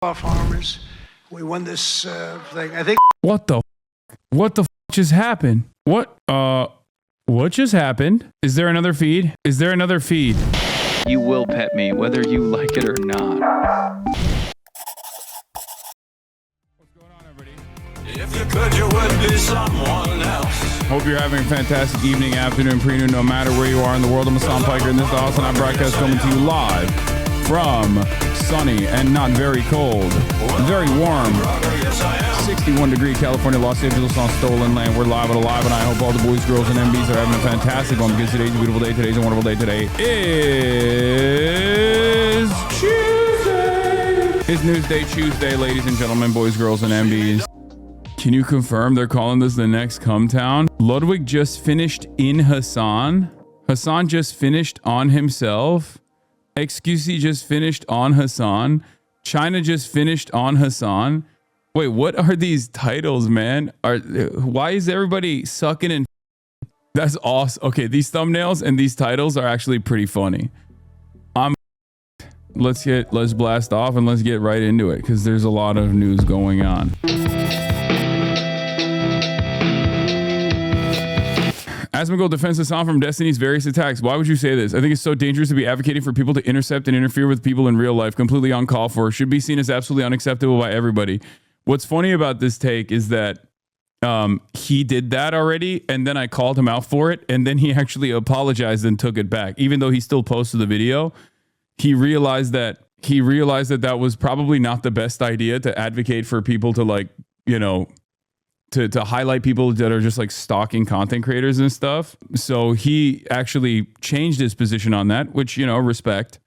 our farmers. We won this thing. I think. What the just happened? What just happened? Is there another feed? Is there another feed? You will pet me, whether you like it or not. What's going on, everybody? If you could, you would be someone else. Hope you're having a fantastic evening, afternoon, pre-noon, no matter where you are in the world. I'm Hasan Piker, and this is the Hasanabi broadcast coming to you live from sunny and not very cold, very warm, 61-degree California, Los Angeles on stolen land. We're live and alive, and I hope all the boys, girls, and MBs are having a fantastic one because today's a beautiful day. Today's a wonderful day. Today is Tuesday. It's Newsday Tuesday, ladies and gentlemen, boys, girls, and MBs. Can you confirm they're calling this the next come town? Ludwig just finished in Hasan. Hasan just finished on himself. XQC just finished on Hasan. China just finished on Hasan. Wait, what are these titles, man? Why is everybody sucking in? That's awesome. Okay, these thumbnails and these titles are actually pretty funny. Let's blast off and let's get right into it because there's a lot of news going on. Asmondgold defends Hasan from Destiny's various attacks. Why would you say this? I think it's so dangerous to be advocating for people to intercept and interfere with people in real life. Completely uncalled for. Should be seen as absolutely unacceptable by everybody. What's funny about this take is that he did that already, and then I called him out for it, and then he actually apologized and took it back. Even though he still posted the video, he realized that that was probably not the best idea to advocate for people to, like, you know, to highlight people that are just like stalking content creators and stuff. So he actually changed his position on that, which, you know, respect,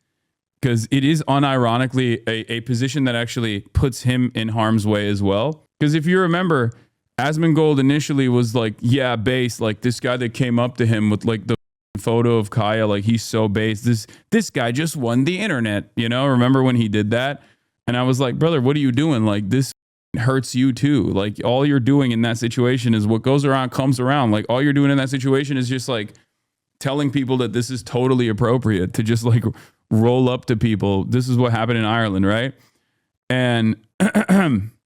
because it is unironically a position that actually puts him in harm's way as well. Because if you remember, Asmondgold initially was like, yeah, base, like this guy that came up to him with like the photo of Kaya, like he's so base. This guy just won the internet, you know? Remember when he did that? And I was like, brother, what are you doing? Like this hurts you too. Like all you're doing in that situation is what goes around comes around. Like all you're doing in that situation is just like telling people that this is totally appropriate to just like roll up to people. This is what happened in Ireland, right? And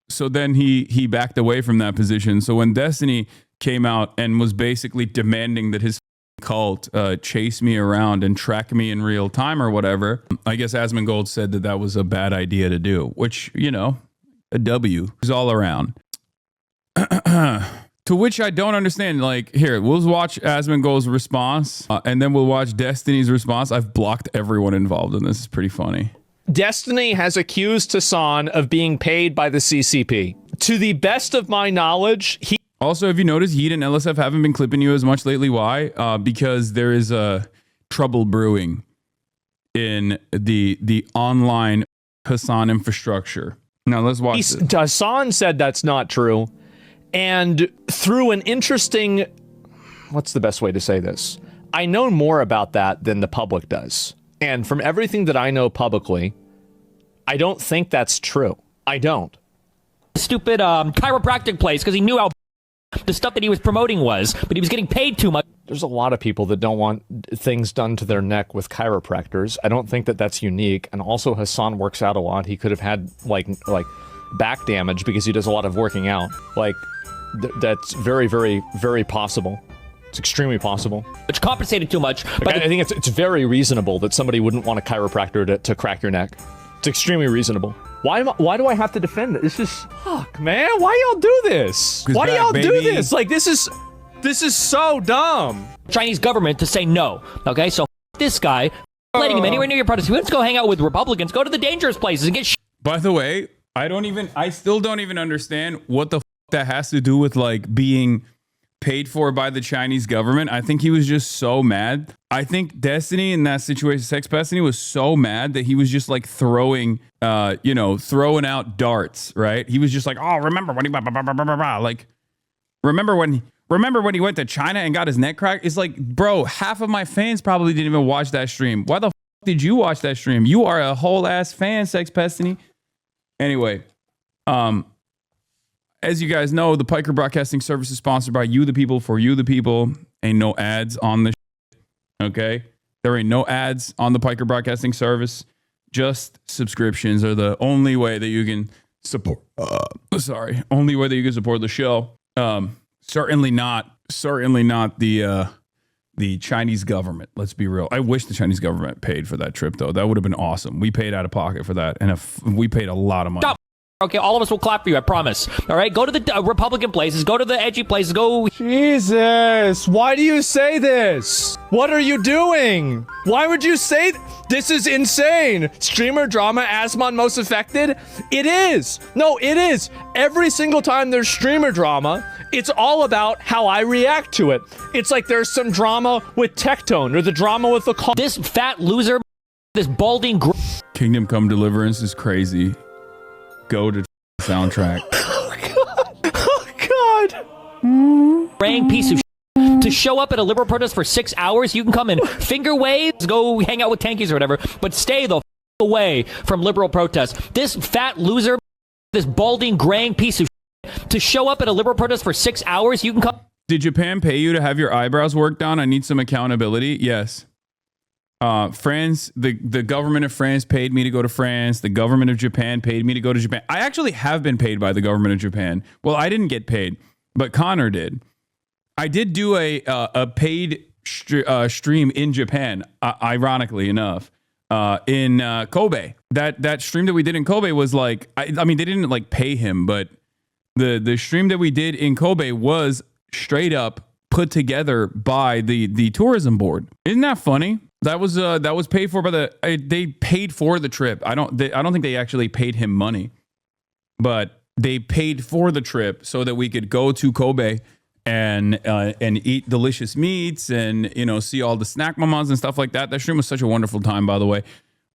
so then he backed away from that position. So when Destiny came out and was basically demanding that his cult chase me around and track me in real time or whatever, I guess Asmongold said that was a bad idea to do, which, you know, a W is all around. To which I don't understand. Like, here, we'll watch Asmongold's response and then we'll watch Destiny's response. I've blocked everyone involved in this. It's pretty funny. Destiny has accused Hasan of being paid by the CCP. To the best of my knowledge, he... Also, have you noticed Yeet and LSF haven't been clipping you as much lately? Why? Because there is a trouble brewing in the online Hasan infrastructure. Now, let's watch this. Hasan said that's not true. And through an interesting... What's the best way to say this? I know more about that than the public does. And from everything that I know publicly, I don't think that's true. I don't. Stupid chiropractic place because he knew how the stuff that he was promoting was, but he was getting paid too much. There's a lot of people that don't want things done to their neck with chiropractors. I don't think that that's unique. And also Hasan works out a lot. He could have had like back damage because he does a lot of working out. Like that's very, very, very possible. It's extremely possible. Which compensated too much. Like, I think it's very reasonable that somebody wouldn't want a chiropractor to crack your neck. It's extremely reasonable. Why do I have to defend it? This is fuck, man. Why y'all do this? Why do y'all do this? Like this is so dumb. Chinese government to say no. Okay, so this guy letting him anywhere near your protest. Let's go hang out with Republicans. Go to the dangerous places and get. By the way, I still don't even understand what the that has to do with like being paid for by the Chinese government. I think he was just so mad. I think Destiny in that situation, Sex Destiny, was so mad that he was just like throwing out darts, right? He was just like, oh, remember when he like, remember when he went to China and got his neck cracked? It's like, bro, half of my fans probably didn't even watch that stream. Why the did you watch that stream? You are a whole ass fan, Sex Destiny. Anyway, as you guys know, the Piker Broadcasting Service is sponsored by you, the people, for you, the people. Ain't no ads on the okay? There ain't no ads on the Piker Broadcasting Service. Just subscriptions are the only way that you can support. Only way that you can support the show. Certainly not the Chinese government. Let's be real. I wish the Chinese government paid for that trip, though. That would have been awesome. We paid out of pocket for that, and we paid a lot of money. Stop. Okay, all of us will clap for you, I promise. All right, go to the Republican places, go to the edgy places, go. Jesus, why do you say this? What are you doing? Why would you say this is insane? Streamer drama, Asmon most affected? It is. No, it is. Every single time there's streamer drama, it's all about how I react to it. It's like there's some drama with Tectone or the drama with the call. This fat loser, this balding Kingdom Come Deliverance is crazy. Go to soundtrack. Oh God. praying piece of to show up at a liberal protest for 6 hours. You can come and finger waves, go hang out with tankies or whatever, but stay the away from liberal protests. This fat loser, this balding, graying piece of to show up at a liberal protest for 6 hours. You can come. Did Japan pay you to have your eyebrows worked on? I need some accountability. Yes. France, the government of France paid me to go to France. The government of Japan paid me to go to Japan. I actually have been paid by the government of Japan. Well, I didn't get paid, but Connor did. I did do a paid stream in Japan, ironically enough, in Kobe. That stream that we did in Kobe was like, I mean, they didn't like pay him, but the stream that we did in Kobe was straight up put together by the tourism board. Isn't that funny? That was paid for by they paid for the trip. I don't think they actually paid him money, but they paid for the trip so that we could go to Kobe and eat delicious meats and, you know, see all the snack mamas and stuff like that. That stream was such a wonderful time, by the way.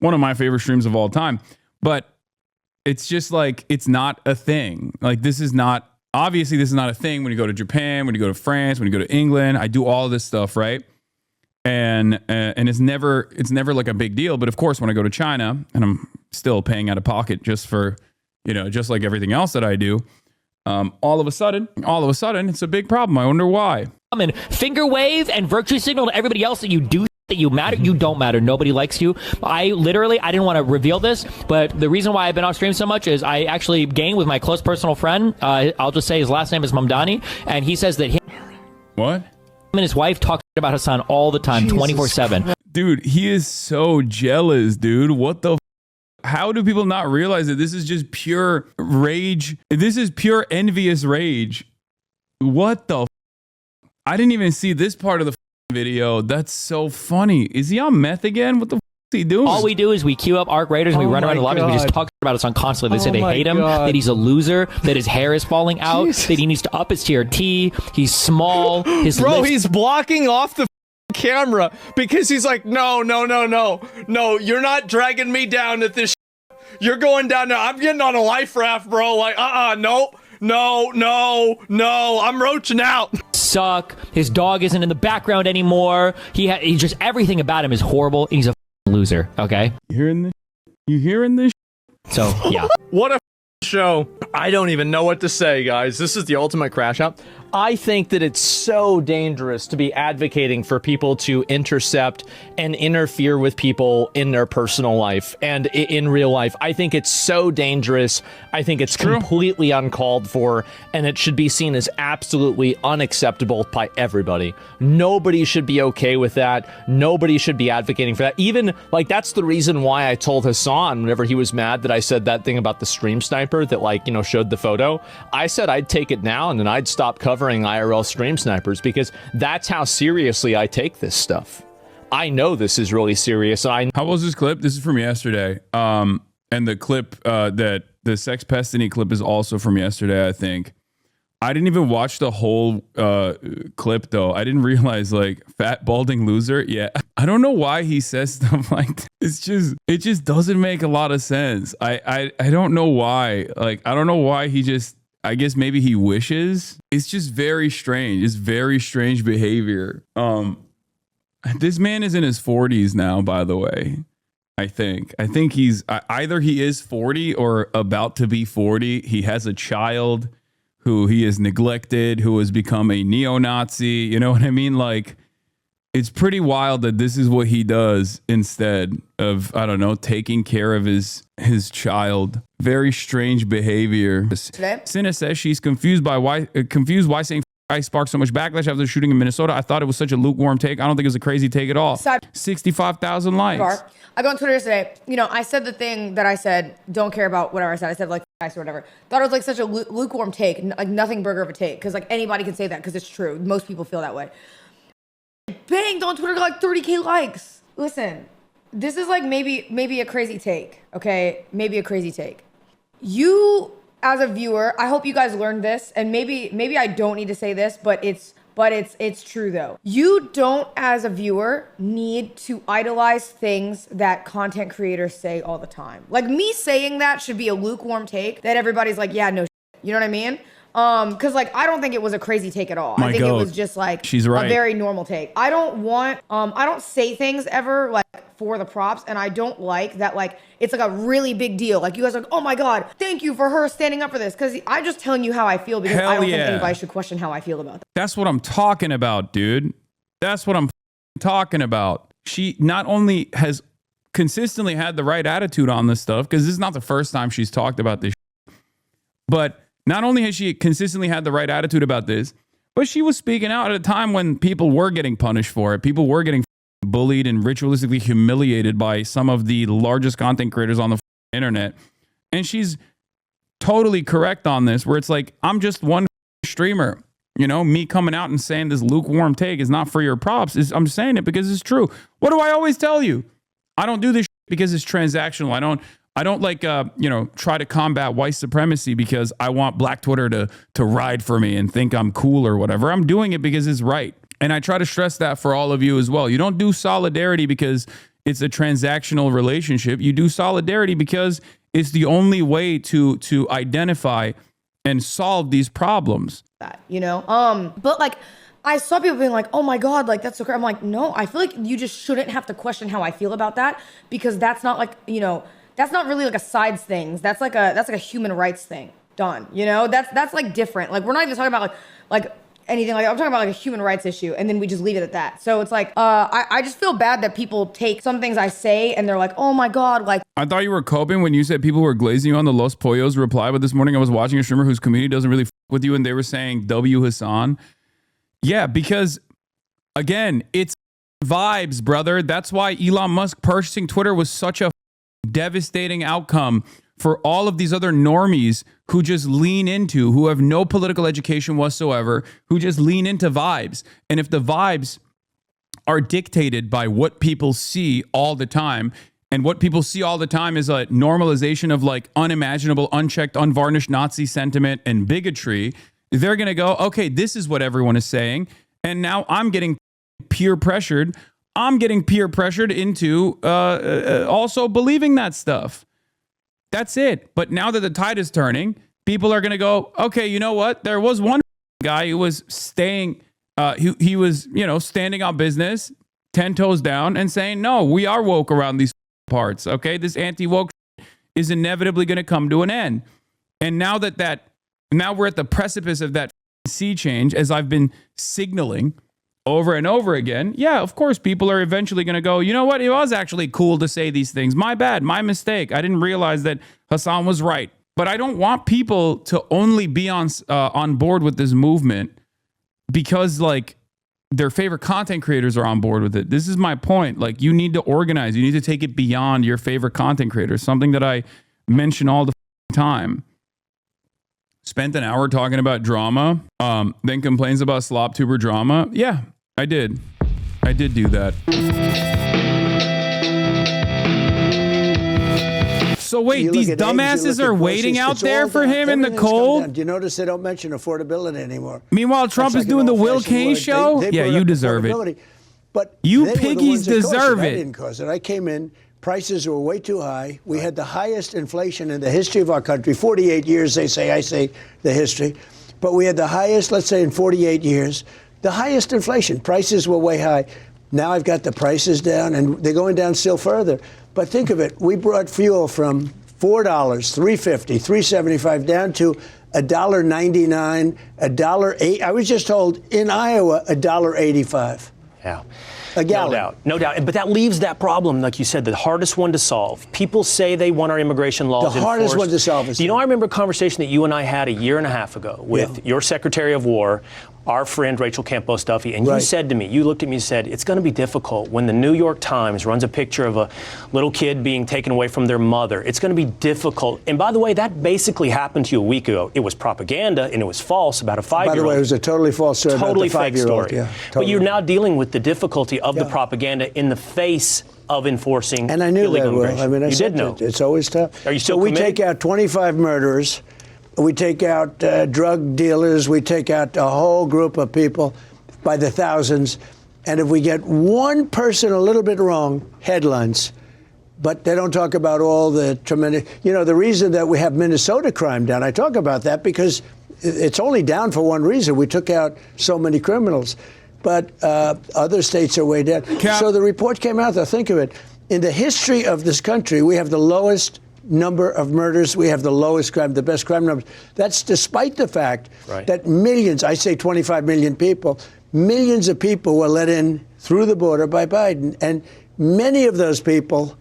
One of my favorite streams of all time. But it's just like, it's not a thing. Like, this is not a thing when you go to Japan, when you go to France, when you go to England. I do all this stuff, right? And it's never like a big deal. But of course, when I go to China, and I'm still paying out of pocket just for, you know, just like everything else that I do, all of a sudden, it's a big problem. I wonder why. And finger wave and virtue signal to everybody else that you do, that you matter. You don't matter. Nobody likes you. I didn't want to reveal this, but the reason why I've been off stream so much is I actually gained with my close personal friend. I'll just say his last name is Mamdani, and he says that him and his wife talk about Hasan all the time, 24/7. Dude, he is so jealous, dude. What the how do people not realize that this is just pure rage? This is pure envious rage. What the I didn't even see this part of the video. That's so funny. Is he on meth again? What the is he doing? All we do is we queue up ARC Raiders and we run around the lobbies and we just talk about Hasan constantly. They say they hate him, that he's a loser, that his hair is falling out, that he needs to up his TRT, he's small, he's blocking off the camera because he's like, no, you're not dragging me down at this you're going down there. I'm getting on a life raft, bro. Like, no, I'm roaching out. Suck. His dog isn't in the background anymore. He just, everything about him is horrible. He's a loser, okay? You hearing this? So, yeah. What a show. I don't even know what to say, guys. This is the ultimate crash out. I think that it's so dangerous to be advocating for people to intercept and interfere with people in their personal life and in real life. I think it's so dangerous. I think it's completely uncalled for, and it should be seen as absolutely unacceptable by everybody. Nobody should be okay with that. Nobody should be advocating for that. Even, like, that's the reason why I told Hasan whenever he was mad that I said that thing about the stream sniper that, like, you know, showed the photo. I said I'd take it now and then I'd stop covering IRL stream snipers because that's how seriously I take this stuff. I know this is really serious. How was this clip? This is from yesterday. And the clip that the Sex Pestiny clip is also from yesterday, I think. I didn't even watch the whole clip though. I didn't realize, like, fat balding loser. Yeah. I don't know why he says stuff like that. It just doesn't make a lot of sense. I don't know why. Like, I don't know why he just, I guess maybe he wishes. It's just very strange. It's very strange behavior. This man is in his 40s now, by the way. I think he's either he is 40 or about to be 40. He has a child who he has neglected, who has become a neo-Nazi. You know what I mean? Like, It's pretty wild that this is what he does instead of, I don't know, taking care of his child. Very strange behavior. Cinna says she's confused why saying I sparked so much backlash after the shooting in Minnesota. I thought it was such a lukewarm take. I don't think it was a crazy take at all. 65,000 likes. I go on Twitter yesterday. You know, I said the thing that I said, don't care about whatever I said. I said like ice or whatever. Thought it was like such a lukewarm take, like nothing burger of a take. Because like anybody can say that because it's true. Most people feel that way. Banged on Twitter, got like 30K likes. Listen, this is like maybe a crazy take, okay? Maybe a crazy take. You, as a viewer, I hope you guys learned this, and maybe I don't need to say this, but it's true though. You don't, as a viewer, need to idolize things that content creators say all the time. Like me saying that should be a lukewarm take that everybody's like, yeah, no, you know what I mean? Cause like I don't think it was a crazy take at all. I think it was just like she's right. A very normal take. I don't say things ever like for the props, and I don't like that like it's like a really big deal. Like you guys are like, oh my god, thank you for her standing up for this. Cause I'm just telling you how I feel because I don't think anybody should question how I feel about that. That's what I'm talking about, dude. That's what I'm talking about. She not only has consistently had the right attitude on this stuff, because this is not the first time she's talked about this, but not only has she consistently had the right attitude about this, but she was speaking out at a time when people were getting punished for it. People were getting bullied and ritualistically humiliated by some of the largest content creators on the internet. And she's totally correct on this, where it's like, I'm just one streamer. You know, me coming out and saying this lukewarm take is not for your props. I'm saying it because it's true. What do I always tell you? I don't do this because it's transactional. I don't like, try to combat white supremacy because I want Black Twitter to ride for me and think I'm cool or whatever. I'm doing it because it's right. And I try to stress that for all of you as well. You don't do solidarity because it's a transactional relationship. You do solidarity because it's the only way to identify and solve these problems. That, you know? But like, I saw people being like, oh my God, like that's so crazy. I'm like, no, I feel like you just shouldn't have to question how I feel about that, because that's not like, you know, that's not really like a sides thing. That's like a human rights thing done. You know, that's like different. Like we're not even talking about like anything like that. I'm talking about like a human rights issue, and then we just leave it at that. So it's like, I just feel bad that people take some things I say and they're like, oh my God, like. I thought you were coping when you said people were glazing you on the Los Pollos reply, but this morning I was watching a streamer whose community doesn't really with you, and they were saying W Hasan. Yeah, because again, it's vibes, brother. That's why Elon Musk purchasing Twitter was such a devastating outcome for all of these other normies who just lean into, who have no political education whatsoever, who just lean into vibes. And if the vibes are dictated by what people see all the time, and what people see all the time is a normalization of like unimaginable, unchecked, unvarnished Nazi sentiment and bigotry, they're going to go, okay, this is what everyone is saying. And now I'm getting peer pressured. I'm getting peer pressured into also believing that stuff. That's it. But now that the tide is turning, people are going to go, okay, you know what? There was one guy who was staying, he was, standing on business, 10 toes down and saying, no, we are woke around these parts. Okay. This anti-woke is inevitably going to come to an end. And now now we're at the precipice of that sea change, as I've been signaling over and over again. Yeah, of course, people are eventually going to go, you know what? It was actually cool to say these things. My bad, my mistake. I didn't realize that Hasan was right. But I don't want people to only be on board with this movement because like their favorite content creators are on board with it. This is my point. Like you need to organize. You need to take it beyond your favorite content creators. Something that I mention all the time. Spent an hour talking about drama, then complains about SlopTuber drama. Yeah, I did. I did do that. So wait, these dumbasses are waiting out there for him in the cold? Do you notice they don't mention affordability anymore? Meanwhile, Trump is doing the Will Kane show? Yeah, you deserve it. But you piggies deserve it. I didn't cause it. I came in. Prices were way too high. We had the highest inflation in the history of our country. 48 years, they say. I say the history. But we had the highest, let's say in 48 years, the highest inflation. Prices were way high. Now I've got the prices down, and they're going down still further. But think of it. We brought fuel from $4, $3.50, $3.75 down to $1.99, $1.08. I was just told in Iowa, $1.85. Yeah. A gallon. No doubt. No doubt. But that leaves that problem, like you said, the hardest one to solve. People say they want our immigration laws The hardest enforced. one to solve is. You know, I remember a conversation that you and I had a year and a half ago with your Secretary of War, our friend Rachel Campos Duffy, and you said to me, you looked at me and said, it's going to be difficult when the New York Times runs a picture of a little kid being taken away from their mother. It's going to be difficult. And by the way, that basically happened to you a week ago. It was propaganda and it was false about a 5-year-old. By the way, it was a totally false story totally about the fake 5-year-old. story. Yeah, But you're now dealing with the difficulty of the propaganda in the face of enforcing And I knew that, illegal Will. immigration. I mean, I you said did know. that. It's always tough. Are you still So we committed? take out 25 murderers. We take out drug dealers. We take out a whole group of people by the thousands. And if we get one person a little bit wrong, headlines. But they don't talk about all the tremendous. You know, the reason that we have Minnesota crime down, I talk about that because it's only down for one reason. We took out so many criminals. But other states are way down. So the report came out, think of it. In the history of this country, we have the lowest number of murders. We have the lowest crime, the best crime numbers. That's despite the fact that millions, I say 25 million people, millions of people were let in through the border by Biden. And many of those people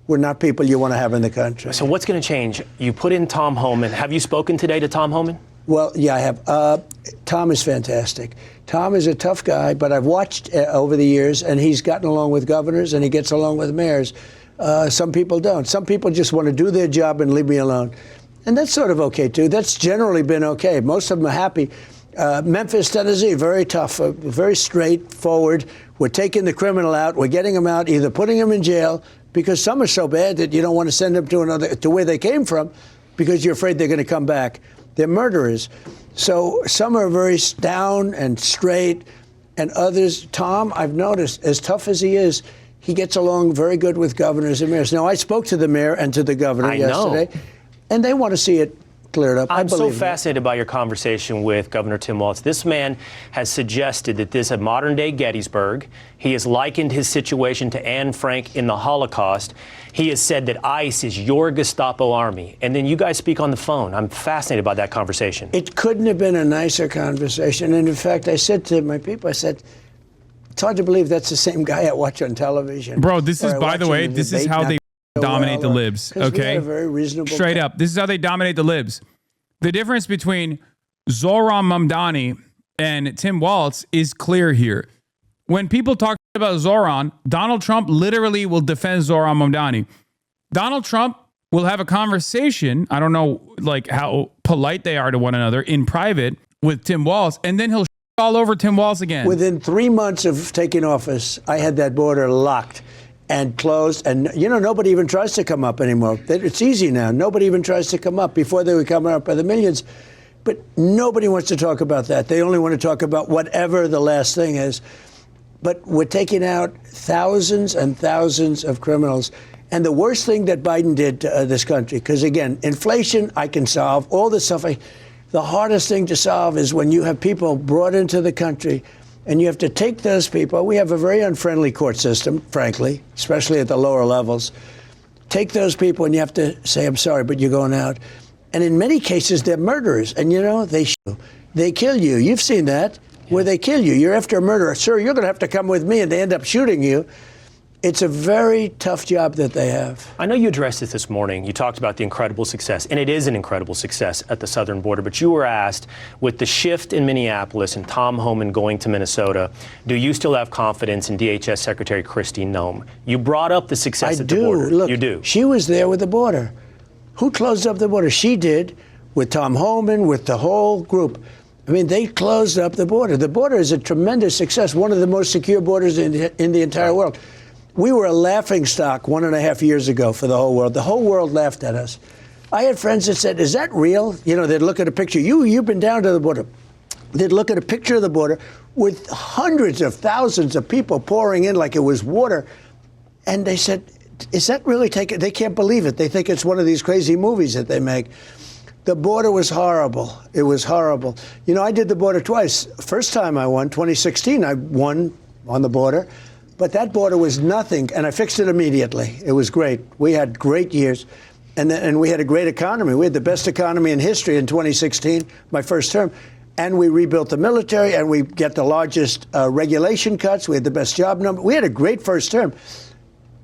were not people you want to have in the country. So what's going to change? You put in Tom Homan. Have you spoken today to Tom Homan? Well, yeah, I have. Tom is fantastic. Tom is a tough guy, but I've watched over the years, and he's gotten along with governors, and he gets along with mayors. Some people don't. Some people just want to do their job and leave me alone. And that's sort of okay, too. That's generally been okay. Most of them are happy. Memphis, Tennessee, very tough, very straightforward. We're taking the criminal out. We're getting him out, either putting him in jail, because some are so bad that you don't want to send them to where they came from because you're afraid they're going to come back. They're murderers. So some are very down and straight, and others, Tom, I've noticed, as tough as he is, he gets along very good with governors and mayors. Now, I spoke to the mayor and to the governor yesterday, and they want to see it cleared up. I'm so it. fascinated by your conversation with Governor Tim Walz. This man has suggested that this is a modern-day Gettysburg. He has likened his situation to Anne Frank in the Holocaust. He has said that ICE is your Gestapo army. And then you guys speak on the phone. I'm fascinated by that conversation. It couldn't have been a nicer conversation. And in fact, I said to my people, I said, it's hard to believe that's the same guy I watch on television. Bro, this is, by the way, this is how they dominate the libs, okay? Very reasonable Straight up. This is how they dominate the libs. The difference between Zohran Mamdani and Tim Walz is clear here. When people talk about Zohran, Donald Trump literally will defend Zohran Mamdani. Donald Trump will have a conversation, I don't know like how polite they are to one another in private with Tim Walz, and then he'll all over Tim Walz again. Within 3 months of taking office, I had that border locked and closed. And, you know, nobody even tries to come up anymore. It's easy now. Nobody even tries to come up. Before they were coming up by the millions. But nobody wants to talk about that. They only want to talk about whatever the last thing is. But we're taking out thousands and thousands of criminals. And the worst thing that Biden did to this country, because, again, inflation, I can solve. All this stuff, the hardest thing to solve is when you have people brought into the country and you have to take those people. We have a very unfriendly court system, frankly, especially at the lower levels. Take those people and you have to say, I'm sorry, but you're going out. And in many cases, they're murderers. And, you know, they kill you. You've seen that, where they kill you. You're after a murderer. Sir, you're going to have to come with me, and they end up shooting you. It's a very tough job that they have. I know you addressed this morning. You talked about the incredible success, and it is an incredible success at the southern border. But you were asked, with the shift in Minneapolis and Tom Homan going to Minnesota, do you still have confidence in DHS Secretary Kristi Noem? You brought up the success at the border. Look, you do. She was there with the border. Who closed up the border? She did, with Tom Homan, with the whole group. I mean, they closed up the border. The border is a tremendous success, one of the most secure borders in the entire world. We were a laughingstock 1.5 years ago for the whole world. The whole world laughed at us. I had friends that said, is that real? You know, they'd look at a picture. You've been down to the border. They'd look at a picture of the border with hundreds of thousands of people pouring in like it was water. And they said, is that really taken? They can't believe it. They think it's one of these crazy movies that they make. The border was horrible. It was horrible. You know, I did the border twice. First time I won, 2016, I won on the border. But that border was nothing, and I fixed it immediately. It was great. We had great years, and we had a great economy. We had the best economy in history in 2016, my first term. and we rebuilt the military, and we get the largest regulation cuts. We had the best job number. We had a great first term.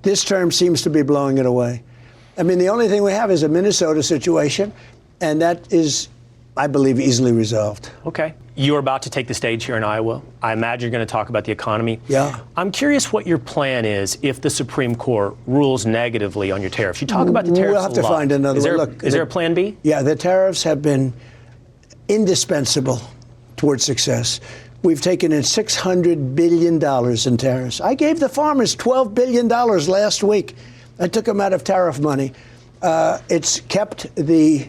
This term seems to be blowing it away. I mean, the only thing we have is a Minnesota situation, and that is, I believe, easily resolved. Okay. You're about to take the stage here in Iowa. I imagine you're going to talk about the economy. Yeah. I'm curious what your plan is if the Supreme Court rules negatively on your tariffs. You talk about the tariffs We'll have to find another way. Look, is there a plan B? Yeah, the tariffs have been indispensable towards success. We've taken in $600 billion in tariffs. I gave the farmers $12 billion last week. I took them out of tariff money. It's kept the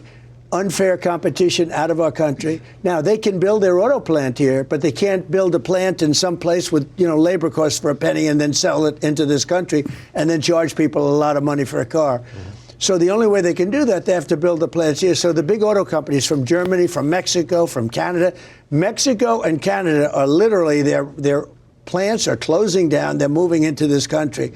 unfair competition out of our country. Now, they can build their auto plant here, but they can't build a plant in some place with, labor costs for a penny and then sell it into this country and then charge people a lot of money for a car. So the only way they can do that, they have to build the plants here. So the big auto companies from Germany, from Mexico, from Canada, Mexico and Canada are literally, their plants are closing down. They're moving into this country.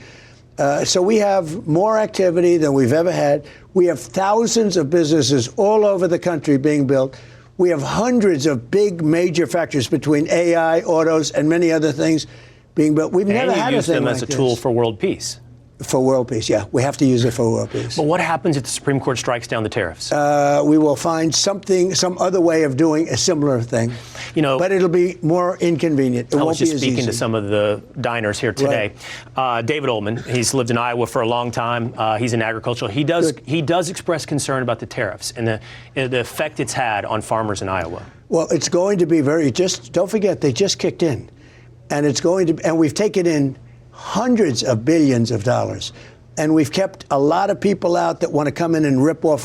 So we have more activity than we've ever had. We have thousands of businesses all over the country being built. We have hundreds of big major factories between AI, autos, and many other things being built. We've never had a thing them like as a this. tool for world peace. For world peace, yeah. We have to use it for world peace. But what happens if the Supreme Court strikes down the tariffs? We will find some other way of doing a similar thing. But it'll be more inconvenient. It I won't was just be as speaking easy. to some of the diners here today. Right. David Ullman, he's lived in Iowa for a long time. He's in agriculture. He does express concern about the tariffs and the effect it's had on farmers in Iowa. Well, it's going to be don't forget, they just kicked in. And we've taken in hundreds of billions of dollars. And we've kept a lot of people out that want to come in and rip off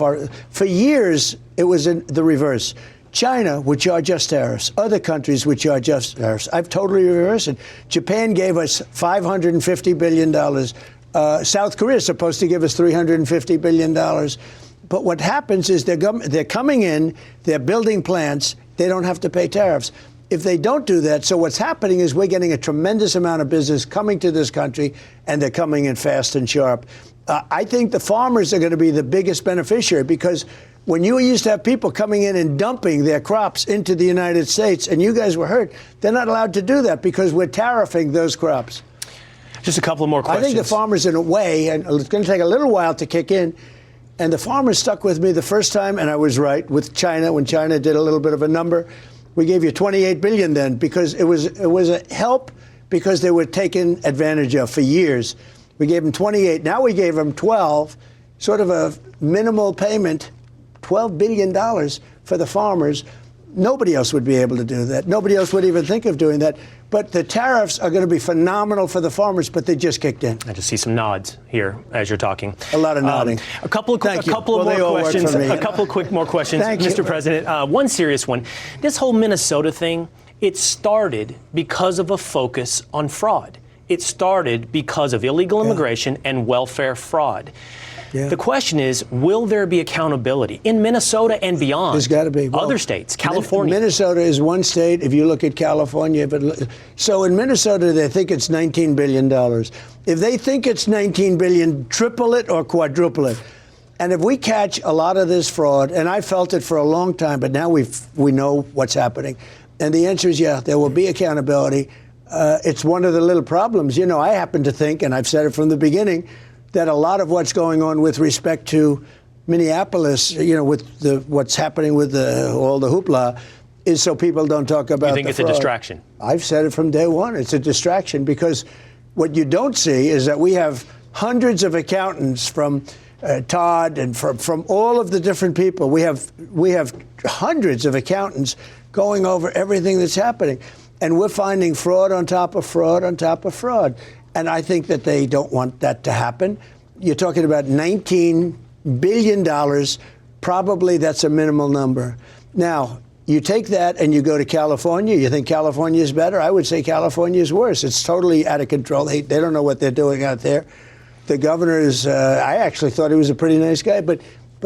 for years, it was in the reverse. China would charge us tariffs. Other countries would charge us tariffs. I've totally reversed it. Japan gave us $550 billion. South Korea is supposed to give us $350 billion. But what happens is they're coming in, they're building plants, they don't have to pay tariffs. If they don't do that, so what's happening is we're getting a tremendous amount of business coming to this country, and they're coming in fast and sharp. I think the farmers are going to be the biggest beneficiary, because when you used to have people coming in and dumping their crops into the United States, and you guys were hurt, they're not allowed to do that because we're tariffing those crops. Just a couple of more questions. I think the farmers, in a way, and it's going to take a little while to kick in, and the farmers stuck with me the first time, and I was right, with China, when China did a little bit of a number. We gave you $28 billion then because it was a help because they were taken advantage of for years. We gave them 28. Now we gave them 12, sort of a minimal payment, $12 billion for the farmers. Nobody else would be able to do that. Nobody else would even think of doing that. But the tariffs are going to be phenomenal for the farmers, but they just kicked in. I just see some nods here as you're talking. A lot of nodding. A couple of more questions. A couple of quick more questions, Mr. President. One serious one. This whole Minnesota thing, it started because of a focus on fraud. It started because of illegal immigration and welfare fraud. The question is, will there be accountability in Minnesota and beyond? There's got to be. Well, other states, California. Minnesota is one state. If you look at California, so in Minnesota, they think it's $19 billion. If they think it's $19 billion, triple it or quadruple it. And if we catch a lot of this fraud, and I felt it for a long time, but now we know what's happening. And the answer is, yeah, there will be accountability. It's one of the little problems. I happen to think, and I've said it from the beginning, that a lot of what's going on with respect to Minneapolis, with what's happening with all the hoopla, is so people don't talk about. You think it's a distraction? I've said it from day one. It's a distraction because what you don't see is that we have hundreds of accountants from Todd and from all of the different people. We have hundreds of accountants going over everything that's happening, and we're finding fraud on top of fraud on top of fraud. And I think that they don't want that to happen. You're talking about $19 billion. Probably that's a minimal number. Now, you take that and you go to California. You think California is better? I would say California is worse. It's totally out of control. They don't know what they're doing out there. The governor is, I actually thought he was a pretty nice guy, but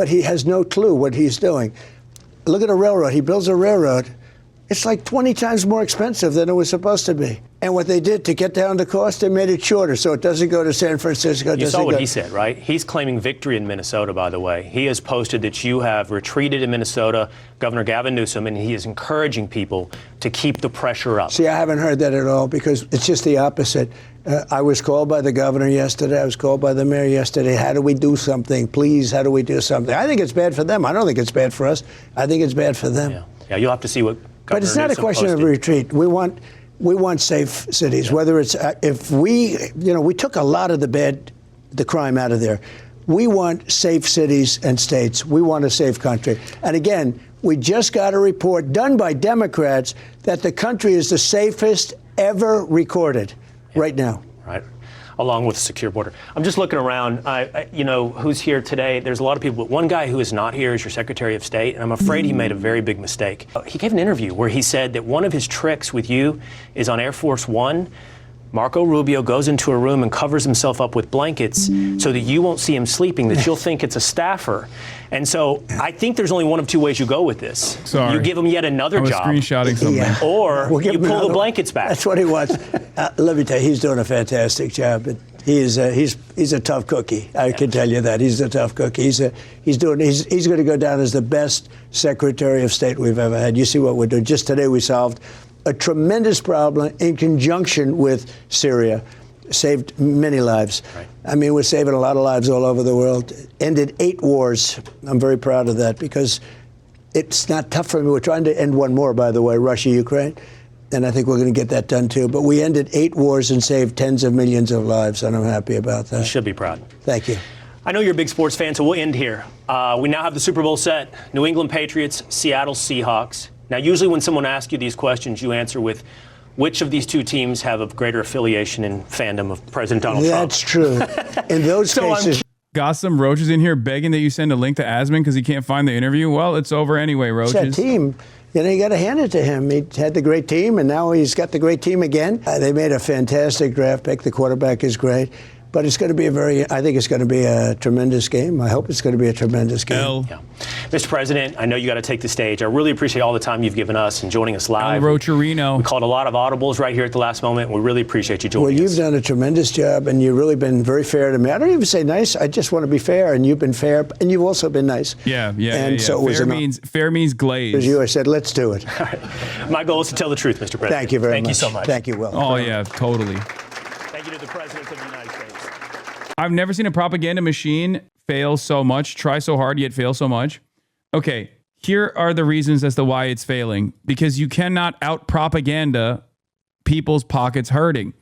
he has no clue what he's doing. Look at a railroad. He builds a railroad. It's like 20 times more expensive than it was supposed to be. And what they did to get down the cost, they made it shorter so it doesn't go to San Francisco. You saw what he said, right? He's claiming victory in Minnesota, by the way. He has posted that you have retreated in Minnesota, Governor Gavin Newsom, and he is encouraging people to keep the pressure up. See, I haven't heard that at all because it's just the opposite. I was called by the governor yesterday. I was called by the mayor yesterday. How do we do something? Please, how do we do something? I think it's bad for them. I don't think it's bad for us. I think it's bad for them. Yeah, you'll have to see what Governor But it's not Newsom a question posted. of retreat. We want safe cities. Whether it's if we took a lot of the crime out of there. We want safe cities and states. We want a safe country. And again, we just got a report done by Democrats that the country is the safest ever recorded right now. Right. Along with a secure border. I'm just looking around, who's here today. There's a lot of people, but one guy who is not here is your Secretary of State, and I'm afraid he made a very big mistake. He gave an interview where he said that one of his tricks with you is on Air Force One. Marco Rubio goes into a room and covers himself up with blankets so that you won't see him sleeping, that you'll think it's a staffer. And so I think there's only one of two ways you go with this. Sorry. You give him yet another I was job. screenshotting something. Yeah. Or We'll give you him pull the another one. blankets back. That's what he wants. Let me tell you, he's doing a fantastic job. But he's a tough cookie. I can tell you that. He's a tough cookie. He's going to go down as the best Secretary of State we've ever had. You see what we're doing. Just today we solved a tremendous problem in conjunction with Syria. Saved many lives. Right. I mean, we're saving a lot of lives all over the world. Ended 8 wars. I'm very proud of that because it's not tough for me. We're trying to end one more, by the way, Russia, Ukraine. And I think we're going to get that done, too. But we ended 8 wars and saved tens of millions of lives, and I'm happy about that. You should be proud. Thank you. I know you're a big sports fan, so we'll end here. We now have the Super Bowl set. New England Patriots, Seattle Seahawks. Now, usually when someone asks you these questions, you answer with which of these two teams have a greater affiliation and fandom of President Donald Trump? That's true. In those cases. Got some roaches in here begging that you send a link to Asmond because he can't find the interview. Well, it's over anyway, roaches. That team, you got to hand it to him. He had the great team, and now he's got the great team again. They made a fantastic draft pick. The quarterback is great. But it's going to be I think it's going to be a tremendous game. I hope it's going to be a tremendous game. Yeah. Mr. President, I know you got to take the stage. I really appreciate all the time you've given us and joining us live. Rocherino. We called a lot of audibles right here at the last moment. We really appreciate you joining us. Well, you've done a tremendous job, and you've really been very fair to me. I don't even say nice. I just want to be fair, and you've been fair, and you've also been nice. Yeah. And so it was fair means glaze. As you, I said, let's do it. All right. My goal is to tell the truth, Mr. President. Thank you very much. Thank you so much. Thank you, Will. Oh, yeah, totally. Thank you to the President of the United States. I've never seen a propaganda machine fail so much, try so hard, yet fail so much. Okay, here are the reasons as to why it's failing. Because you cannot out-propaganda people's pockets hurting.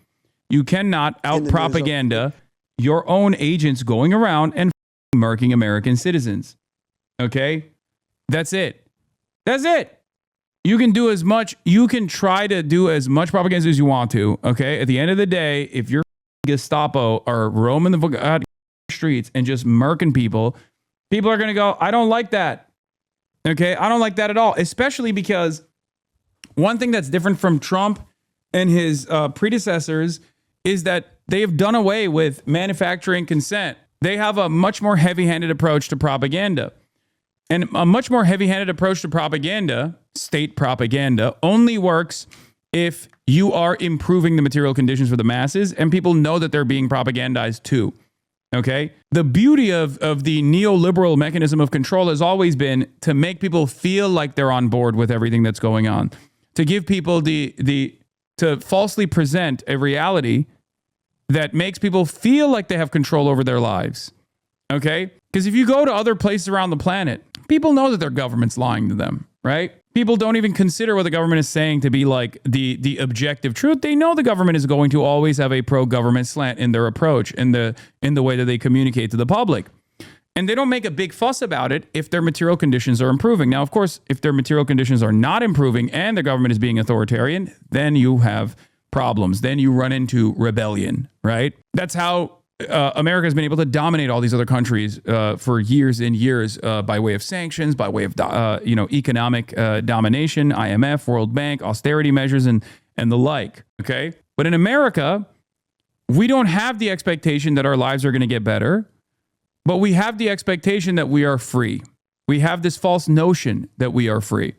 You cannot out-propaganda your own agents going around and murking American citizens. Okay? That's it. That's it. You can do as much, you can try to do as much propaganda as you want to. Okay? At the end of the day, if you're Gestapo are roaming the streets and just murking people are going to go, I don't like that. Okay, I don't like that at all, especially because one thing that's different from Trump and his predecessors is that they have done away with manufacturing consent. They have a much more heavy-handed approach to propaganda. And a much more heavy-handed approach to propaganda, state propaganda, only works if you are improving the material conditions for the masses and people know that they're being propagandized too. Okay? The beauty of the neoliberal mechanism of control has always been to make people feel like they're on board with everything that's going on. To give people to falsely present a reality that makes people feel like they have control over their lives. Okay? Because if you go to other places around the planet, people know that their government's lying to them, right? People don't even consider what the government is saying to be like the objective truth. They know the government is going to always have a pro-government slant in their approach, in the way that they communicate to the public. And they don't make a big fuss about it if their material conditions are improving. Now, of course, if their material conditions are not improving and the government is being authoritarian, then you have problems. Then you run into rebellion, right? That's how America has been able to dominate all these other countries for years and years by way of sanctions, by way of economic domination, IMF, World Bank, austerity measures, and the like. Okay, but in America, we don't have the expectation that our lives are going to get better, but we have the expectation that we are free. We have this false notion that we are free.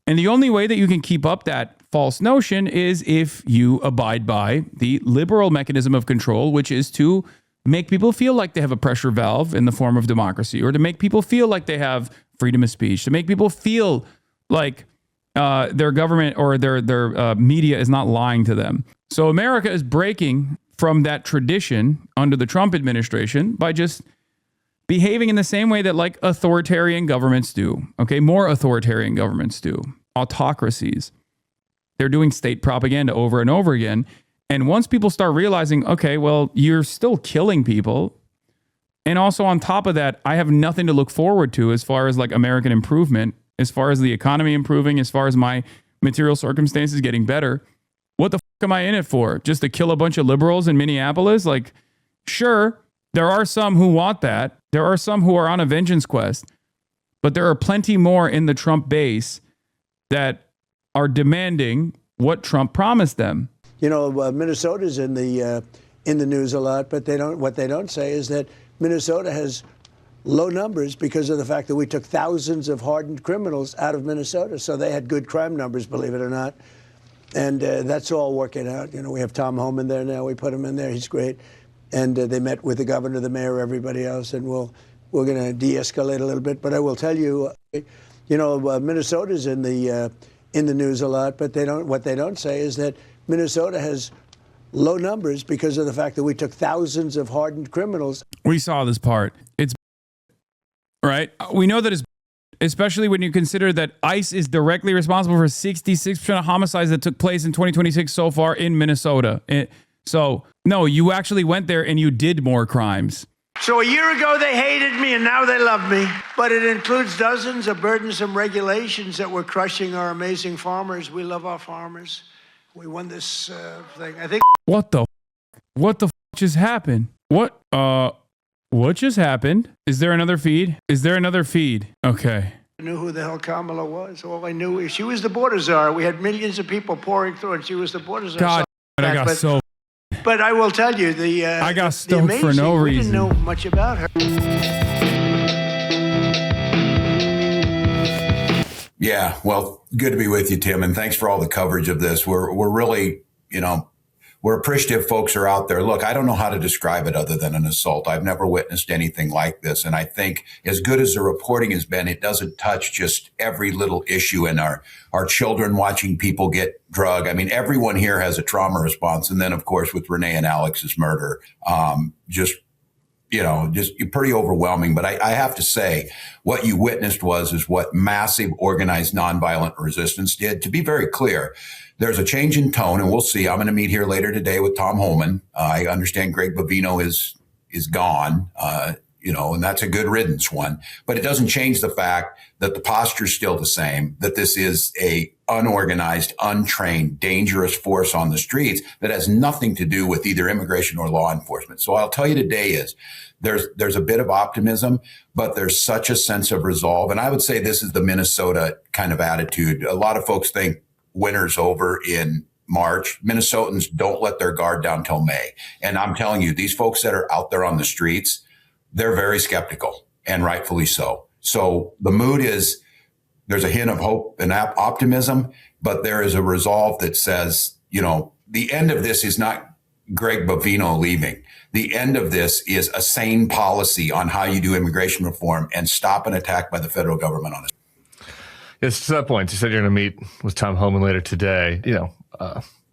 And the only way that you can keep up that false notion is if you abide by the liberal mechanism of control, which is to make people feel like they have a pressure valve in the form of democracy, or to make people feel like they have freedom of speech, to make people feel like their government or their media is not lying to them. So America is breaking from that tradition under the Trump administration by just behaving in the same way that like authoritarian governments do. Okay, more authoritarian governments do. Autocracies. They're doing state propaganda over and over again. And once people start realizing, okay, well, you're still killing people. And also on top of that, I have nothing to look forward to as far as like American improvement, as far as the economy improving, as far as my material circumstances getting better. What the fuck am I in it for? Just to kill a bunch of liberals in Minneapolis? Like, sure, there are some who want that. There are some who are on a vengeance quest. But there are plenty more in the Trump base that are demanding what Trump promised them. You know, Minnesota's in the news a lot, but what they don't say is that Minnesota has low numbers because of the fact that we took thousands of hardened criminals out of Minnesota. So they had good crime numbers, believe it or not. And that's all working out. You know, we have Tom Homan there now. We put him in there. He's great. And they met with the governor, the mayor, everybody else, and we're going to de-escalate a little bit. But I will tell you, Minnesota's in the news a lot, but what they don't say is that Minnesota has low numbers because of the fact that we took thousands of hardened criminals. We saw this part. It's right. We know that it's especially when you consider that ICE is directly responsible for 66% of homicides that took place in 2026 so far in Minnesota. So, no, you actually went there and you did more crimes. So a year ago, they hated me, and now they love me. But it includes dozens of burdensome regulations that were crushing our amazing farmers. We love our farmers. We won this thing. I think. What the just happened? What just happened? Is there another feed? Okay. I knew who the hell Kamala was. All I knew is she was the border czar. We had millions of people pouring through, and she was the border czar. God, I got so. But I will tell you, I got stoked for no reason. We didn't know much about her. Yeah, well, good to be with you, Tim, and thanks for all the coverage of this. We're really, we're appreciative folks are out there. Look, I don't know how to describe it other than an assault. I've never witnessed anything like this. And I think as good as the reporting has been, it doesn't touch just every little issue in our children watching people get drugged. I mean, everyone here has a trauma response. And then, of course, with Renee and Alex's murder, just pretty overwhelming. But I have to say, what you witnessed is what massive organized nonviolent resistance did. To be very clear, there's a change in tone, and we'll see. I'm going to meet here later today with Tom Homan. I understand Greg Bovino is gone, and that's a good riddance one. But it doesn't change the fact that the posture is still the same, that this is a unorganized, untrained, dangerous force on the streets that has nothing to do with either immigration or law enforcement. So I'll tell you today is there's a bit of optimism, but there's such a sense of resolve. And I would say this is the Minnesota kind of attitude. A lot of folks think winter's over in March. Minnesotans don't let their guard down till May. And I'm telling you, these folks that are out there on the streets, they're very skeptical, and rightfully so. So the mood is, there's a hint of hope and optimism, but there is a resolve that says, the end of this is not Greg Bovino leaving. The end of this is a sane policy on how you do immigration reform and stop an attack by the federal government on it. Yes, to that point, you said you're going to meet with Tom Homan later today.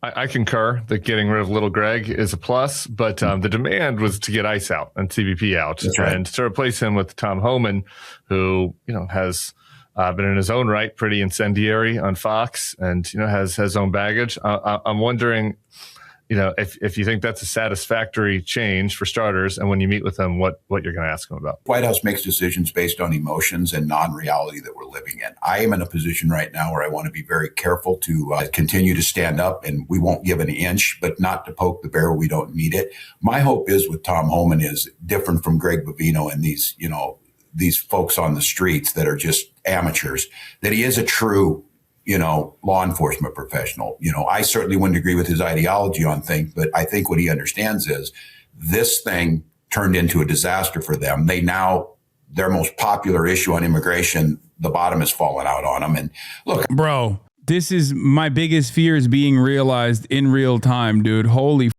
I concur that getting rid of little Greg is a plus, but the demand was to get ICE out and CBP out, and to replace him with Tom Homan, who has been in his own right pretty incendiary on Fox, and has his own baggage. I'm wondering, if you think that's a satisfactory change for starters, and when you meet with him, what you're going to ask him about. White House makes decisions based on emotions and non-reality that we're living in. I am in a position right now where I want to be very careful to continue to stand up, and we won't give an inch, but not to poke the bear where we don't need it. My hope is with Tom Homan is different from Greg Bovino and these folks on the streets that are just amateurs, that he is a true law enforcement professional. I certainly wouldn't agree with his ideology on things, but I think what he understands is this thing turned into a disaster for them. Their most popular issue on immigration the bottom has fallen out on them. And look, bro, this is my biggest fear is being realized in real time, dude. Holy.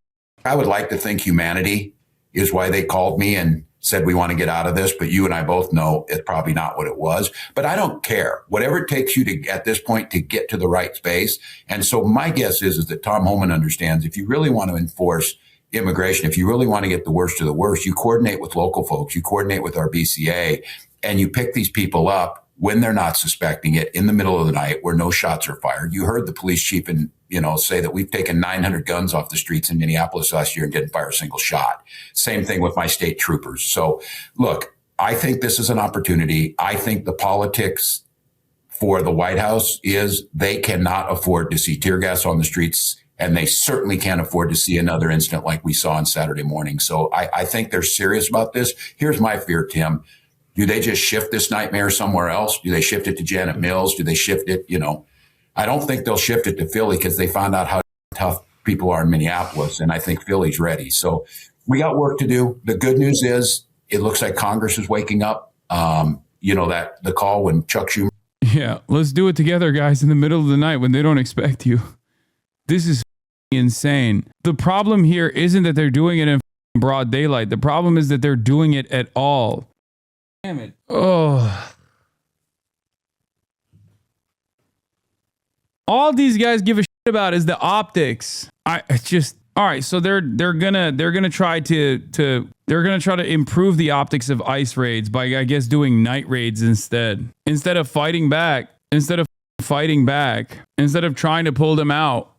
I would like to think humanity is why they called me and said, we want to get out of this. But you and I both know it's probably not what it was. But I don't care. Whatever it takes you to, at this point, to get to the right space. And so my guess is that Tom Homan understands if you really want to enforce immigration, if you really want to get the worst of the worst, you coordinate with local folks, you coordinate with our BCA, and you pick these people up when they're not suspecting it in the middle of the night where no shots are fired. You heard the police chief and, say that we've taken 900 guns off the streets in Minneapolis last year and didn't fire a single shot. Same thing with my state troopers. So look, I think this is an opportunity. I think the politics for the White House is they cannot afford to see tear gas on the streets, and they certainly can't afford to see another incident like we saw on Saturday morning. So I think they're serious about this. Here's my fear, Tim. Do they just shift this nightmare somewhere else? Do they shift it to Janet Mills? Do they shift it? I don't think they'll shift it to Philly because they found out how tough people are in Minneapolis. And I think Philly's ready. So we got work to do. The good news is it looks like Congress is waking up. That the call when Chuck Schumer. Yeah, let's do it together, guys, in the middle of the night when they don't expect you. This is insane. The problem here isn't that they're doing it in broad daylight. The problem is that they're doing it at all. Damn it. Oh. All these guys give a shit about is the optics. All right, so they're gonna try to improve the optics of ICE raids by, I guess, doing night raids instead of fighting back, instead of trying to pull them out,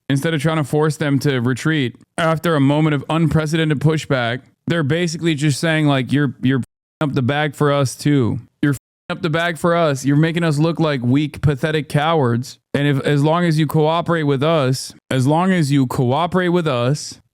instead of trying to force them to retreat after a moment of unprecedented pushback. They're basically just saying, like, you're up the bag for us too. You're up the bag for us. You're making us look like weak, pathetic cowards. And as long as you cooperate with us,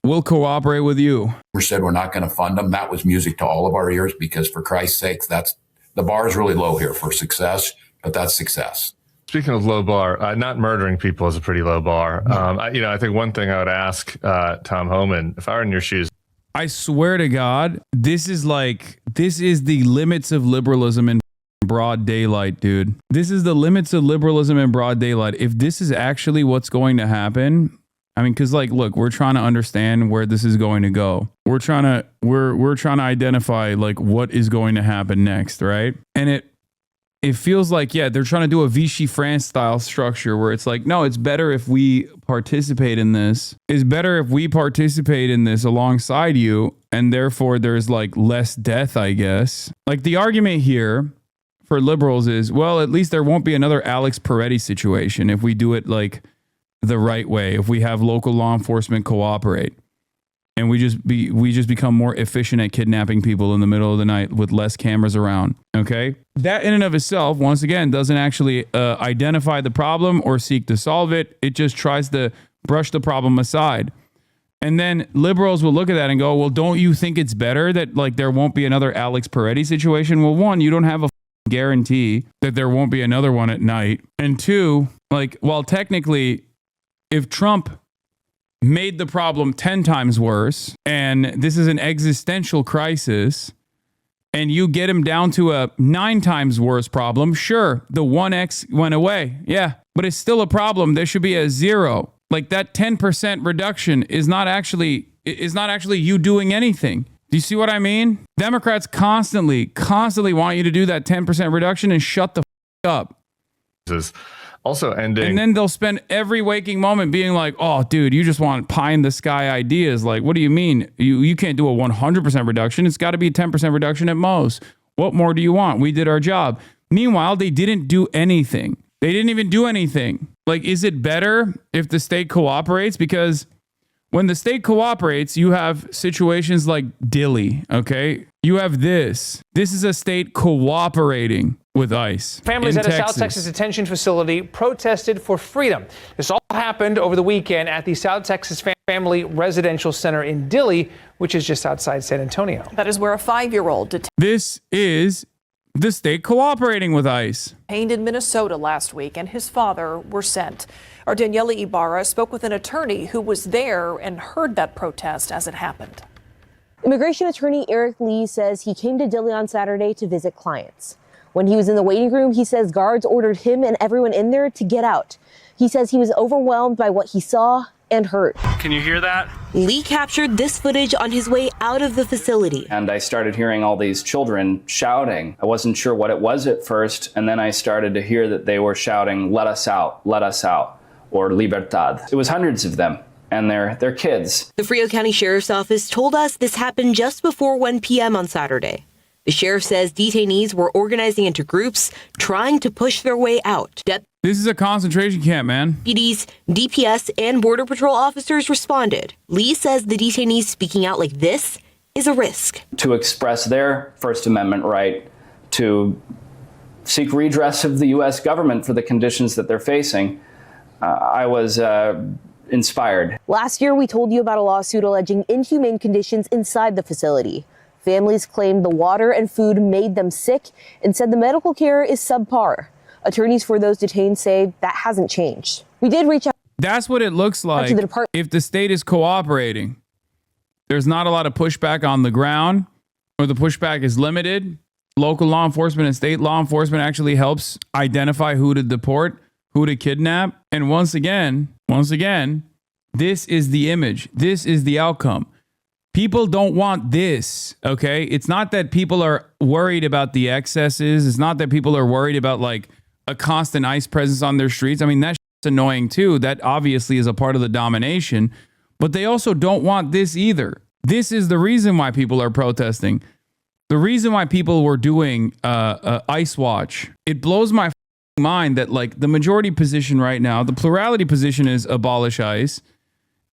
we'll cooperate with you. We said we're not going to fund them. That was music to all of our ears because, for Christ's sakes, the bar is really low here for success, but that's success. Speaking of low bar, not murdering people is a pretty low bar. I think one thing I would ask Tom Homan, if I were in your shoes, I swear to God, this is the limits of liberalism in broad daylight, dude. This is the limits of liberalism in broad daylight. If this is actually what's going to happen, I mean, because, like, look, we're trying to understand where this is going to go. We're trying to identify, like, what is going to happen next, right? And it feels like, yeah, they're trying to do a Vichy France style structure where it's like, no, it's better if we participate in this. It's better if we participate in this alongside you, and therefore there's, like, less death, I guess. Like, the argument here for liberals is, well, at least there won't be another Alex Peretti situation if we do it, like, the right way, if we have local law enforcement cooperate. And we just become more efficient at kidnapping people in the middle of the night with less cameras around. Okay, that in and of itself, once again, doesn't actually identify the problem or seek to solve it. It just tries to brush the problem aside. And then liberals will look at that and go, well, don't you think it's better that, like, there won't be another Alex Peretti situation? Well, one, you don't have a guarantee that there won't be another one at night. And two, like, while technically, if Trump made the problem 10 times worse, and this is an existential crisis, and you get him down to a 9 times worse problem, sure, the 1x went away. Yeah, but it's still a problem. There should be a 0. Like, that 10% reduction is not actually you doing anything. Do you see what I mean? Democrats constantly want you to do that 10% reduction and shut the up. Also ending. And then they'll spend every waking moment being like, oh, dude, you just want pie in the sky ideas. Like, what do you mean? You can't do a 100% reduction. It's got to be a 10% reduction at most. What more do you want? We did our job. Meanwhile, they didn't do anything. They didn't even do anything. Like, is it better if the state cooperates? Because when the state cooperates, you have situations like Dilley, okay? You have this. This is a state cooperating with ICE. Families at a South Texas detention facility protested for freedom. This all happened over the weekend at the South Texas Family Residential Center in Dilley, which is just outside San Antonio. That is where a 5-year-old This is the state cooperating with ICE. detained in Minnesota last week and his father were sent. Our Daniela Ibarra spoke with an attorney who was there and heard that protest as it happened. Immigration attorney Eric Lee says he came to Dilley on Saturday to visit clients. When he was in the waiting room, he says guards ordered him and everyone in there to get out. He says he was overwhelmed by what he saw and heard. Can you hear that? Lee captured this footage on his way out of the facility. And I started hearing all these children shouting. I wasn't sure what it was at first, and then I started to hear that they were shouting, let us out, or libertad. It was hundreds of them, and they're kids. The Frio County Sheriff's Office told us this happened just before 1 p.m. on Saturday. The sheriff says detainees were organizing into groups, trying to push their way out. This is a concentration camp, man. Deputies, DPS, and Border Patrol officers responded. Lee says the detainees speaking out like this is a risk. To express their First Amendment right to seek redress of the U.S. government for the conditions that they're facing, I was inspired. Last year, we told you about a lawsuit alleging inhumane conditions inside the facility. Families claimed the water and food made them sick and said the medical care is subpar. Attorneys for those detained say that hasn't changed. We did reach out. That's what it looks like if the state is cooperating. There's not a lot of pushback on the ground, or the pushback is limited. Local law enforcement and state law enforcement actually helps identify who to deport, who to kidnap. And once again, this is the image. This is the outcome. People don't want this, okay? It's not that people are worried about the excesses. It's not that people are worried about like a constant ICE presence on their streets. I mean, that's annoying too. That obviously is a part of the domination. But they also don't want this either. This is the reason why people are protesting. The reason why people were doing ICE Watch. It blows my mind that like the majority position right now, the plurality position is abolish ICE.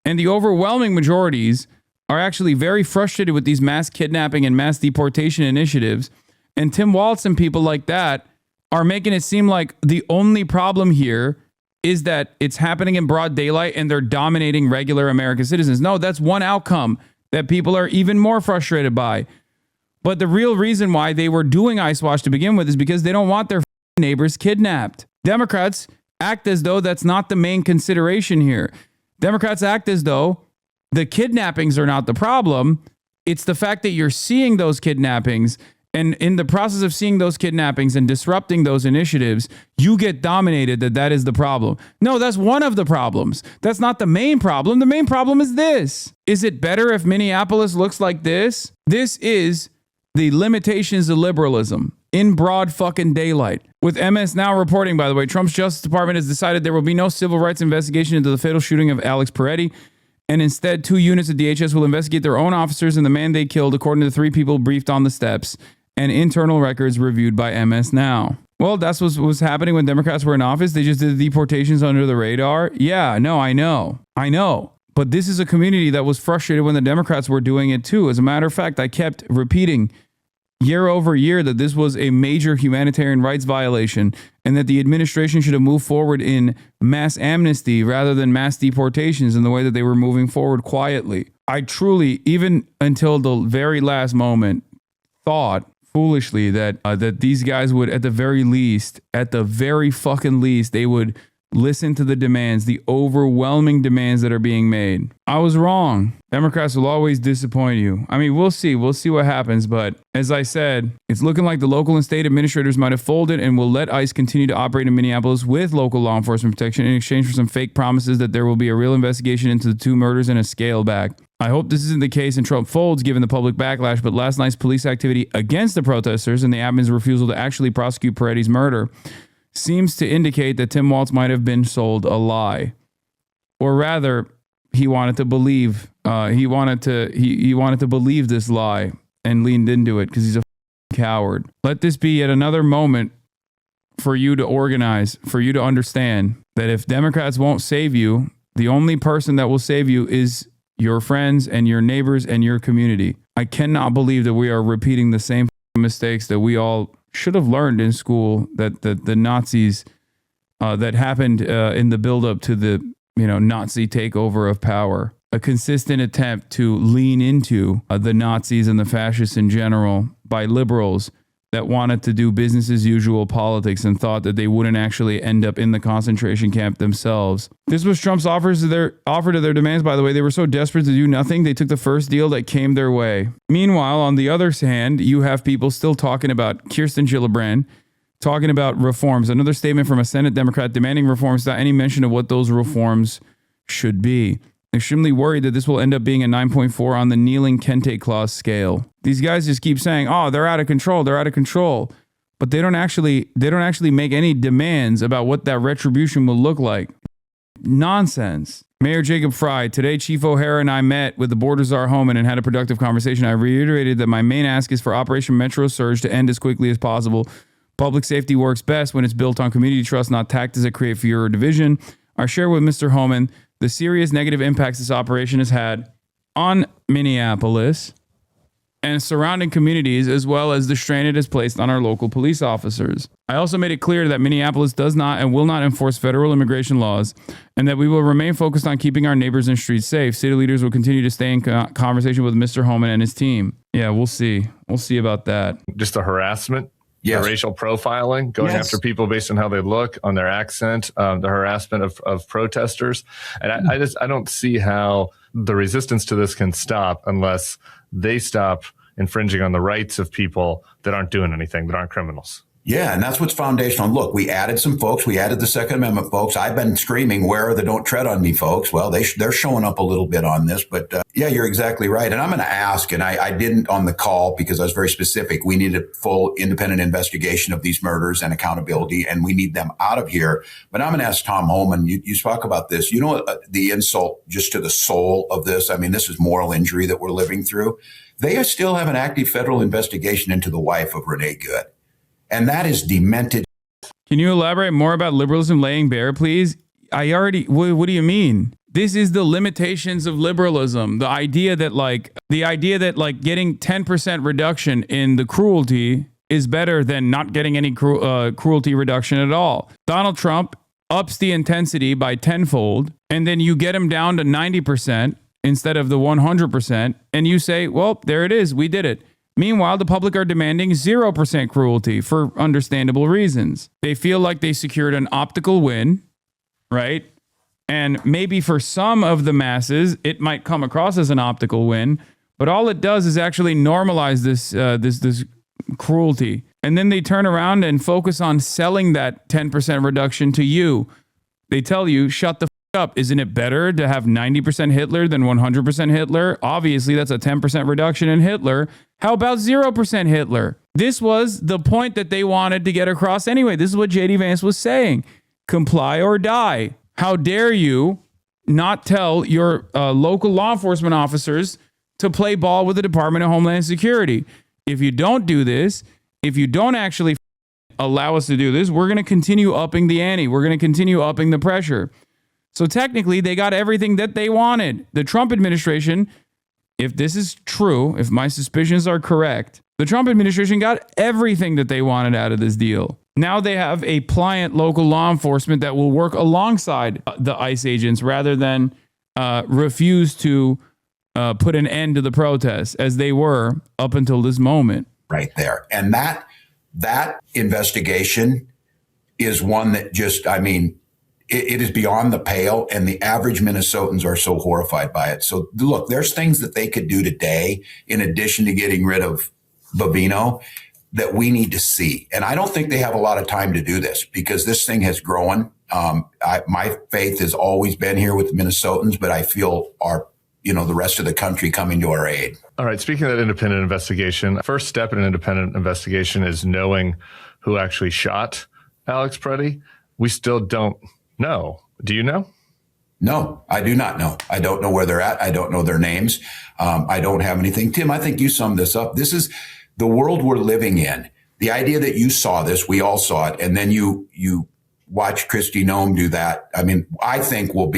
And the overwhelming majorities are actually very frustrated with these mass kidnapping and mass deportation initiatives. And Tim Walz and people like that are making it seem like the only problem here is that it's happening in broad daylight and they're dominating regular American citizens. No, that's one outcome that people are even more frustrated by. But the real reason why they were doing ICE Watch to begin with is because they don't want their neighbors kidnapped. Democrats act as though that's not the main consideration here. Democrats act as though the kidnappings are not the problem. It's the fact that you're seeing those kidnappings, and in the process of seeing those kidnappings and disrupting those initiatives, you get dominated that is the problem. No, that's one of the problems. That's not the main problem. The main problem is this. Is it better if Minneapolis looks like this? This is the limitations of liberalism in broad fucking daylight. With MS Now reporting, by the way, Trump's Justice Department has decided there will be no civil rights investigation into the fatal shooting of Alex Peretti. And instead, 2 units of DHS will investigate their own officers and the man they killed, according to the 3 people briefed on the steps and internal records reviewed by MS Now. Well, that's what was happening when Democrats were in office. They just did the deportations under the radar. Yeah, no, I know. But this is a community that was frustrated when the Democrats were doing it too. As a matter of fact, I kept repeating year over year that this was a major humanitarian rights violation and that the administration should have moved forward in mass amnesty rather than mass deportations in the way that they were moving forward quietly. I truly, even until the very last moment, thought foolishly that these guys would, at the very fucking least, they would listen to the demands, the overwhelming demands that are being made. I was wrong. Democrats will always disappoint you. I mean, we'll see what happens. But as I said, it's looking like the local and state administrators might have folded and will let ICE continue to operate in Minneapolis with local law enforcement protection in exchange for some fake promises that there will be a real investigation into the 2 murders and a scale back. I hope this isn't the case and Trump folds given the public backlash, but last night's police activity against the protesters and the admin's refusal to actually prosecute Peretti's murder seems to indicate that Tim Walz might have been sold a lie. Or rather, he wanted to believe he wanted to believe this lie and leaned into it because he's a coward. Let this be yet another moment for you to organize, for you to understand that if Democrats won't save you, the only person that will save you is your friends and your neighbors and your community. I cannot believe that we are repeating the same mistakes that we all should have learned in school, that the Nazis that happened in the buildup to the Nazi takeover of power, a consistent attempt to lean into the Nazis and the fascists in general by liberals that wanted to do business as usual politics and thought that they wouldn't actually end up in the concentration camp themselves. This was Trump's offer to their demands, by the way. They were so desperate to do nothing, they took the first deal that came their way. Meanwhile, on the other hand, you have people still talking about Kirsten Gillibrand talking about reforms. Another statement from a Senate Democrat demanding reforms without any mention of what those reforms should be. Extremely worried that this will end up being a 9.4 on the kneeling kente clause scale. These guys just keep saying, "Oh, they're out of control. They're out of control," but they don't actually make any demands about what that retribution will look like. Nonsense. Mayor Jacob Fry, today Chief O'Hara and I met with the Border Czar Homan and had a productive conversation. I reiterated that my main ask is for Operation Metro Surge to end as quickly as possible. Public safety works best when it's built on community trust, not tactics that create fear or division. I share with Mr. Homan the serious negative impacts this operation has had on Minneapolis and surrounding communities, as well as the strain it has placed on our local police officers. I also made it clear that Minneapolis does not and will not enforce federal immigration laws, and that we will remain focused on keeping our neighbors and streets safe. City leaders will continue to stay in conversation with Mr. Homan and his team. Yeah, we'll see. We'll see about that. Just the harassment. Yes. The racial profiling, going after people based on how they look, on their accent, the harassment of protesters. And I don't see how the resistance to this can stop unless they stop infringing on the rights of people that aren't doing anything, that aren't criminals. Yeah, and that's what's foundational. Look, we added some folks. We added the Second Amendment folks. I've been screaming, where are the don't tread on me folks? Well, they're showing up a little bit on this. But yeah, you're exactly right. And I'm going to ask, and I didn't on the call because I was very specific. We need a full independent investigation of these murders and accountability, and we need them out of here. But I'm going to ask Tom Homan, you spoke about this. You know, the insult just to the soul of this. I mean, this is moral injury that we're living through. They still have an active federal investigation into the wife of Renee Good. And that is demented. Can you elaborate more about liberalism laying bare, please? What do you mean? This is the limitations of liberalism. The idea that getting 10% reduction in the cruelty is better than not getting any cruelty reduction at all. Donald Trump ups the intensity by tenfold, and then you get him down to 90% instead of the 100%. And you say, well, there it is. We did it. Meanwhile, the public are demanding 0% cruelty for understandable reasons. They feel like they secured an optical win, right? And maybe for some of the masses, it might come across as an optical win, but all it does is actually normalize this cruelty. And then they turn around and focus on selling that 10% reduction to you. They tell you, shut the up. Isn't it better to have 90% Hitler than 100% Hitler? Obviously, that's a 10% reduction in Hitler. How about 0% Hitler? This was the point that they wanted to get across anyway. This is what J.D. Vance was saying. Comply or die. How dare you not tell your local law enforcement officers to play ball with the Department of Homeland Security? If you don't do this, if you don't actually allow us to do this, we're going to continue upping the ante. We're going to continue upping the pressure. So technically, they got everything that they wanted. The Trump administration, if this is true, if my suspicions are correct, the Trump administration got everything that they wanted out of this deal. Now they have a pliant local law enforcement that will work alongside the ICE agents rather than refuse to put an end to the protests as they were up until this moment. Right there. And that investigation is one that just, I mean, it is beyond the pale, and the average Minnesotans are so horrified by it. So look, there's things that they could do today, in addition to getting rid of Bovino, that we need to see. And I don't think they have a lot of time to do this because this thing has grown. My faith has always been here with the Minnesotans, but I feel the rest of the country coming to our aid. All right. Speaking of that independent investigation, first step in an independent investigation is knowing who actually shot Alex Preddy. We still don't know. Do you know? No, I do not know. I don't know where they're at. I don't know their names. I don't have anything. Tim, I think you summed this up. This is the world we're living in. The idea that you saw this, we all saw it, and then you watch Kristi Noem do that. I mean, I think will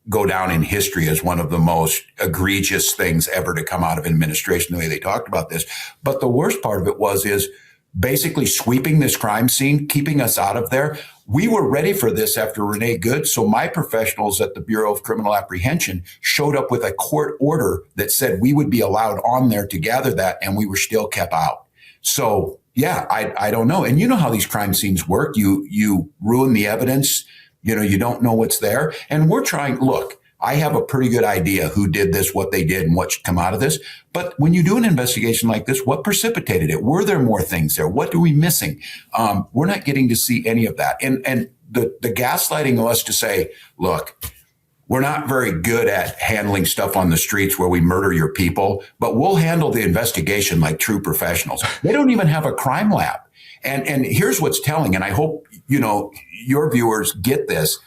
go down in history as one of the most egregious things ever to come out of administration, the way they talked about this. But the worst part of it is basically sweeping this crime scene, keeping us out of there. We were ready for this after Renee Good. So my professionals at the Bureau of Criminal Apprehension showed up with a court order that said we would be allowed on there to gather that, and we were still kept out. So yeah, I don't know. And you know how these crime scenes work. You ruin the evidence. You don't know what's there. And we're trying, look, I have a pretty good idea who did this, what they did, and what should come out of this. But when you do an investigation like this, what precipitated it? Were there more things there? What are we missing? We're not getting to see any of that. And the gaslighting of us to say, look, we're not very good at handling stuff on the streets where we murder your people, but we'll handle the investigation like true professionals. They don't even have a crime lab. And here's what's telling, and I hope, your viewers get this.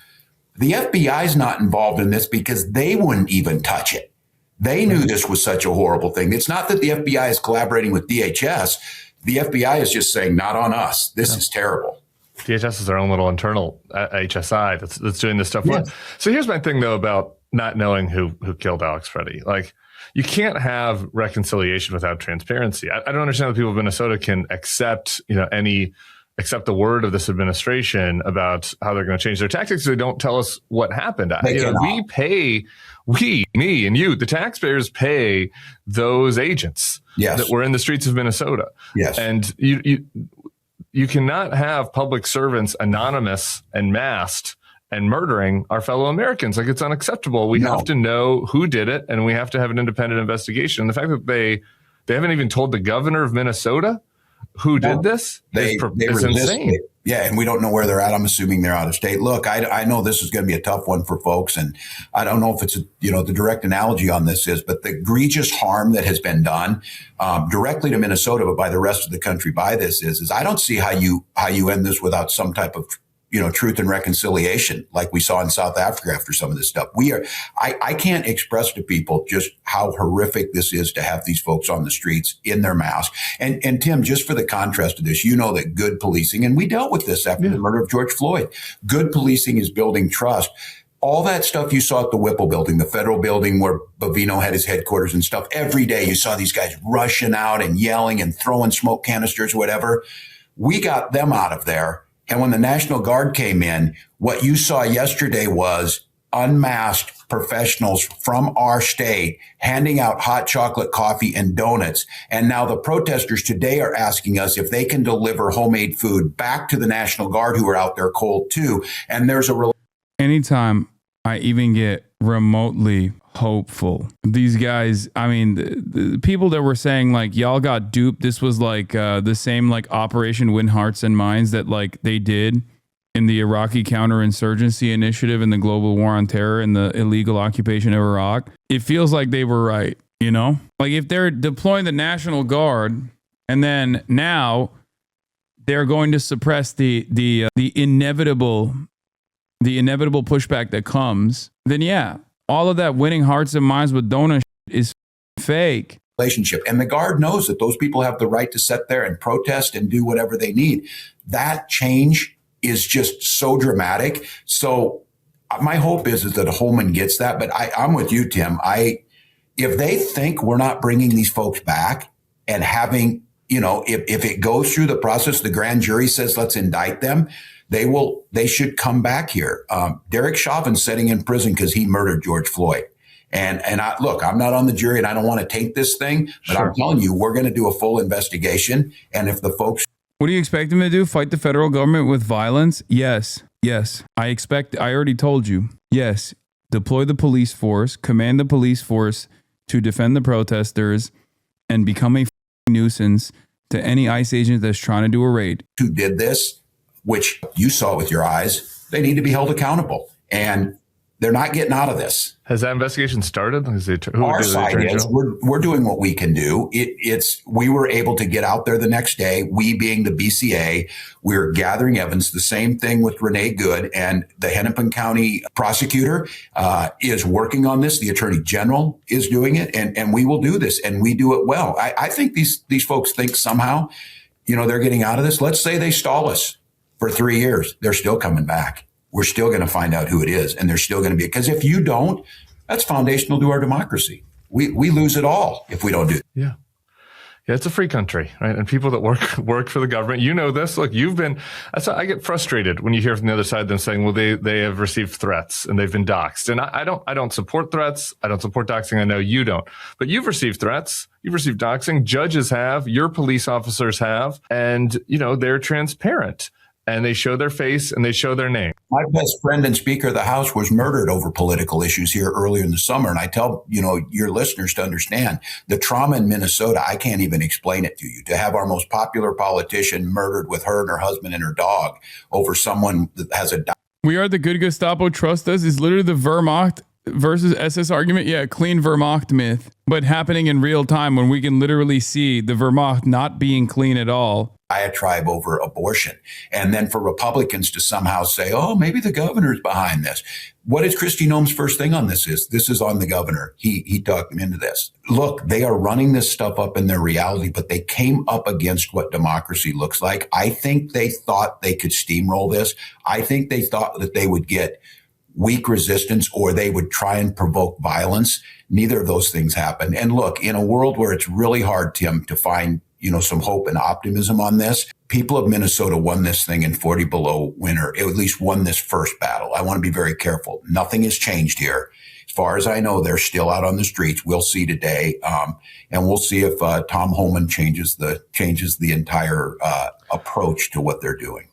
The FBI is not involved in this because they wouldn't even touch it. They knew this was such a horrible thing. It's not that the FBI is collaborating with DHS. The FBI is just saying, not on us. This is terrible. DHS is their own little internal HSI that's doing this stuff. Yes. So here's my thing, though, about not knowing who killed Alex Freddie. Like, you can't have reconciliation without transparency. I don't understand that people of Minnesota can accept the word of this administration about how they're going to change their tactics. They don't tell us what happened. Me and you, the taxpayers pay those agents that were in the streets of Minnesota. Yes. And you cannot have public servants anonymous and masked and murdering our fellow Americans. Like, it's unacceptable. We have to know who did it, and we have to have an independent investigation. The fact that they haven't even told the governor of Minnesota who did this is insane. Yeah, and we don't know where they're at. I'm assuming they're out of state. Look, I know this is going to be a tough one for folks, and I don't know if it's the direct analogy on this is, but the egregious harm that has been done directly to Minnesota, but by the rest of the country by this is I don't see how you end this without some type of truth and reconciliation, like we saw in South Africa after some of this stuff. I can't express to people just how horrific this is to have these folks on the streets in their masks. And Tim, just for the contrast of this, that good policing, and we dealt with this after the murder of George Floyd, good policing is building trust. All that stuff you saw at the Whipple building, the federal building where Bovino had his headquarters and stuff, every day you saw these guys rushing out and yelling and throwing smoke canisters, whatever. We got them out of there. And when the National Guard came in, what you saw yesterday was unmasked professionals from our state handing out hot chocolate, coffee, and donuts. And now the protesters today are asking us if they can deliver homemade food back to the National Guard, who are out there cold too. And there's anytime I even get remotely hopeful, these guys, I mean, the people that were saying like, y'all got duped, this was like the same like Operation Win Hearts and Minds that like they did in the Iraqi counterinsurgency initiative and the global war on terror and the illegal occupation of Iraq. It feels like they were right, like if they're deploying the National Guard and then now they're going to suppress the inevitable pushback that comes, then yeah, all of that winning hearts and minds with donut is fake. Relationship. And the Guard knows that those people have the right to sit there and protest and do whatever they need. That change is just so dramatic. So my hope is that Holman gets that. But I'm with you, Tim. If they think we're not bringing these folks back and having, if it goes through the process, the grand jury says, let's indict them. They should come back here. Derek Chauvin's sitting in prison because he murdered George Floyd. And I'm not on the jury and I don't want to taint this thing, but I'm telling you, we're going to do a full investigation. And if the folks. What do you expect them to do? Fight the federal government with violence? Yes. I already told you. Yes. Deploy the police force, command the police force to defend the protesters and become a nuisance to any ICE agent that's trying to do a raid. Who did this? Which you saw with your eyes, they need to be held accountable. And they're not getting out of this. Has that investigation started? Our side is we're doing what we can do. We were able to get out there the next day. We being the BCA, we're gathering evidence. The same thing with Renee Good, and the Hennepin County prosecutor is working on this. The Attorney General is doing it, and we will do this, and we do it well. I think these folks think somehow, they're getting out of this. Let's say they stall us for 3 years. They're still coming back. We're still going to find out who it is. And there's still going to be, because if you don't, that's foundational to our democracy. We lose it all if we don't do it. Yeah. Yeah, it's a free country, right? And people that work for the government, this. Look, I get frustrated when you hear from the other side them saying, well, they have received threats and they've been doxxed. And I don't support threats. I don't support doxing. I know you don't. But you've received threats. You've received doxing. Judges have. Your police officers have. And, they're transparent. and they show their face and they show their name. My best friend and Speaker of the House was murdered over political issues here earlier in the summer. And I tell, your listeners to understand the trauma in Minnesota, I can't even explain it to you. To have our most popular politician murdered with her and her husband and her dog over someone that has a... We are the good Gestapo, trust us, is literally the Wehrmacht versus SS argument. Yeah, clean Wehrmacht myth, but happening in real time when we can literally see the Wehrmacht not being clean at all. Diatribe over abortion. And then for Republicans to somehow say, oh, maybe the governor's behind this. What is Kristi Noem's first thing on this is? This is on the governor. He talked him into this. Look, they are running this stuff up in their reality, but they came up against what democracy looks like. I think they thought they could steamroll this. I think they thought that they would get weak resistance or they would try and provoke violence. Neither of those things happened. And look, in a world where it's really hard, Tim, to find some hope and optimism on this. People of Minnesota won this thing in 40 below winter, at least won this first battle. I want to be very careful. Nothing has changed here. As far as I know, they're still out on the streets. We'll see today. And we'll see if Tom Homan changes the entire approach to what they're doing.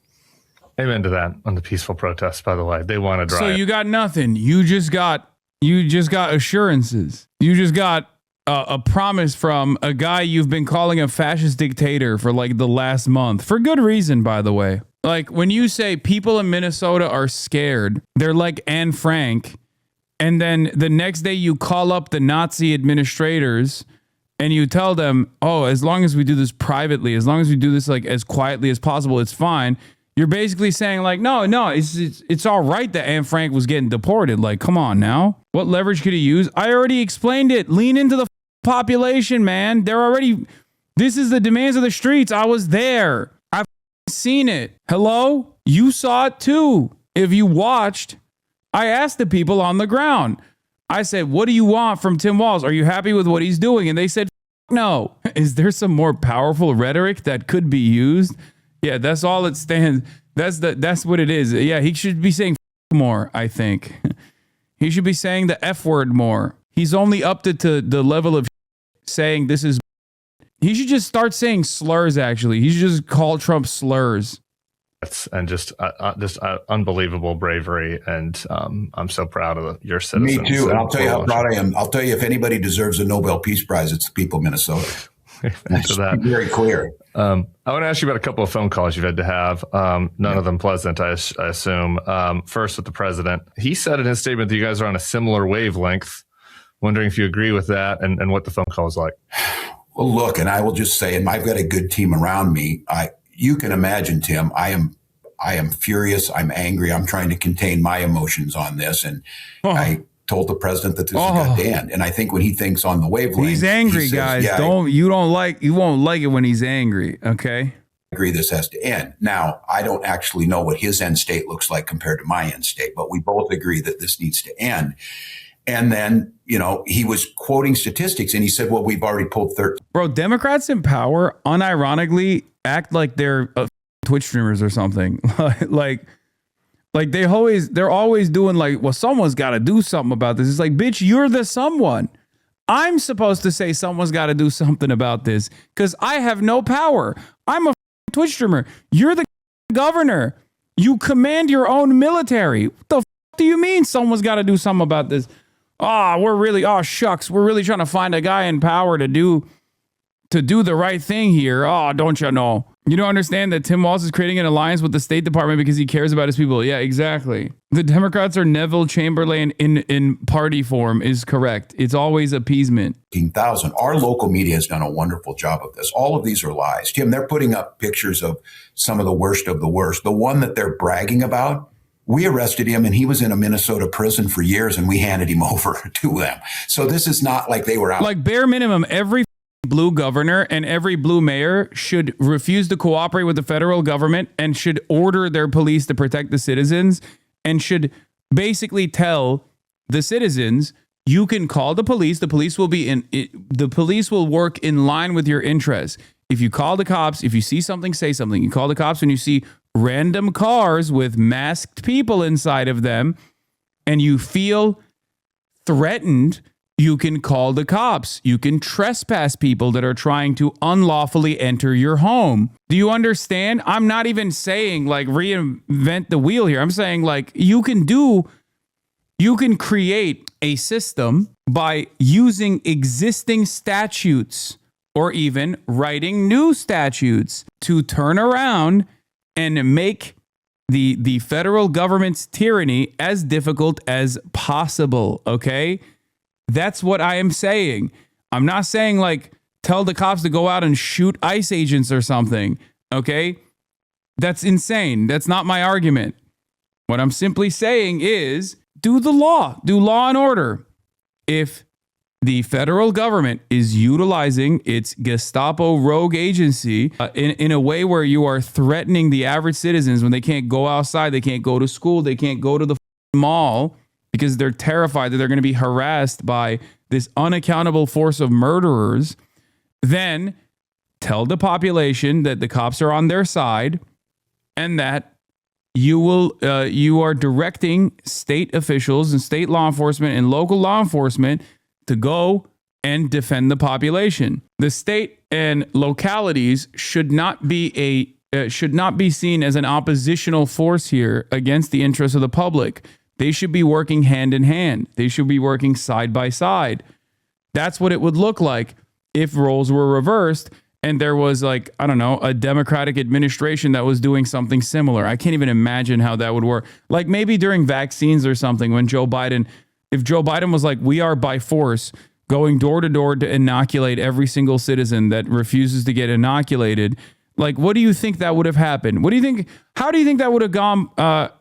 Amen to that on the peaceful protests, by the way. They want to drive. So you got nothing. You just got assurances. You just got a promise from a guy you've been calling a fascist dictator for like the last month, for good reason, by the way. Like when you say people in Minnesota are scared, they're like Anne Frank, and then the next day you call up the Nazi administrators and you tell them, oh, as long as we do this privately, as long as we do this like as quietly as possible, it's fine. You're basically saying like, no, it's all right that Anne Frank was getting deported. Like, come on now. What leverage could he use? I already explained it. Lean into the population, man. This is the demands of the streets. I was there. I've seen it. Hello? You saw it too. If you watched, I asked the people on the ground. I said, what do you want from Tim Walz? Are you happy with what he's doing? And they said, no. Is there some more powerful rhetoric that could be used? Yeah, that's all it stands. That's what it is. Yeah, he should be saying more, I think. He should be saying the F word more. He's only up to the level of saying this is... He should just start saying slurs, actually. He should just call Trump slurs. And just unbelievable bravery. And I'm so proud of your citizens. Me too. And I'll tell you how proud I am. I'll tell you, if anybody deserves a Nobel Peace Prize, it's the people of Minnesota. That's very clear. I want to ask you about a couple of phone calls you've had to have. None of them pleasant, I assume. First, with the president. He said in his statement that you guys are on a similar wavelength. Wondering if you agree with that and what the phone call was like. Well, look, and I will just say, and I've got a good team around me. You can imagine, Tim, I am furious. I'm angry. I'm trying to contain my emotions on this. And I told the president that this got Dan. And I think when he thinks on the wavelength, he's angry, he says, guys. Yeah, you won't like it when he's angry. Okay. I agree this has to end. Now, I don't actually know what his end state looks like compared to my end state, but we both agree that this needs to end. And then, he was quoting statistics and he said, well, we've already pulled 13. Bro, Democrats in power unironically act like they're Twitch streamers or something. like they're always doing like, well, someone's got to do something about this. It's like, bitch, you're the someone. I'm supposed to say someone's got to do something about this because I have no power. I'm a Twitch streamer. You're the governor. You command your own military. What the do you mean someone's got to do something about this? We're really trying to find a guy in power to do the right thing here. Oh, don't you know? You don't understand that Tim Walz is creating an alliance with the State Department because he cares about his people. Yeah, exactly. The Democrats are Neville Chamberlain in party form is correct. It's always appeasement. 15,000. Our local media has done a wonderful job of this. All of these are lies. Tim, they're putting up pictures of some of the worst of the worst. The one that they're bragging about, we arrested him and he was in a Minnesota prison for years and we handed him over to them. So this is not like they were out. Like bare minimum, every blue governor and every blue mayor should refuse to cooperate with the federal government and should order their police to protect the citizens and should basically tell the citizens, you can call the police. The police will work in line with your interests. If you call the cops, if you see something, say something. You call the cops when you see random cars with masked people inside of them and you feel threatened You can call the cops. You can trespass people that are trying to unlawfully enter your home. Do you understand? I'm not even saying like reinvent the wheel here. I'm saying like you can create a system by using existing statutes or even writing new statutes to turn around and make the federal government's tyranny as difficult as possible, okay? That's what I am saying. I'm not saying like tell the cops to go out and shoot ICE agents or something, okay? That's insane. That's not my argument. What I'm simply saying is do the law, do law and order. If the federal government is utilizing its Gestapo rogue agency in a way where you are threatening the average citizens when they can't go outside, they can't go to school, they can't go to the mall, because they're terrified that they're going to be harassed by this unaccountable force of murderers, then tell the population that the cops are on their side and that you are directing state officials and state law enforcement and local law enforcement to go and defend the population. The state and localities should not be seen as an oppositional force here against the interests of the public. They should be working hand in hand. They should be working side by side. That's what it would look like if roles were reversed and there was like, I don't know, a Democratic administration that was doing something similar. I can't even imagine how that would work. Like maybe during vaccines or something when if Joe Biden was like, we are by force going door to door to inoculate every single citizen that refuses to get inoculated. Like, what do you think that would have happened? What do you think? How do you think that would have gone?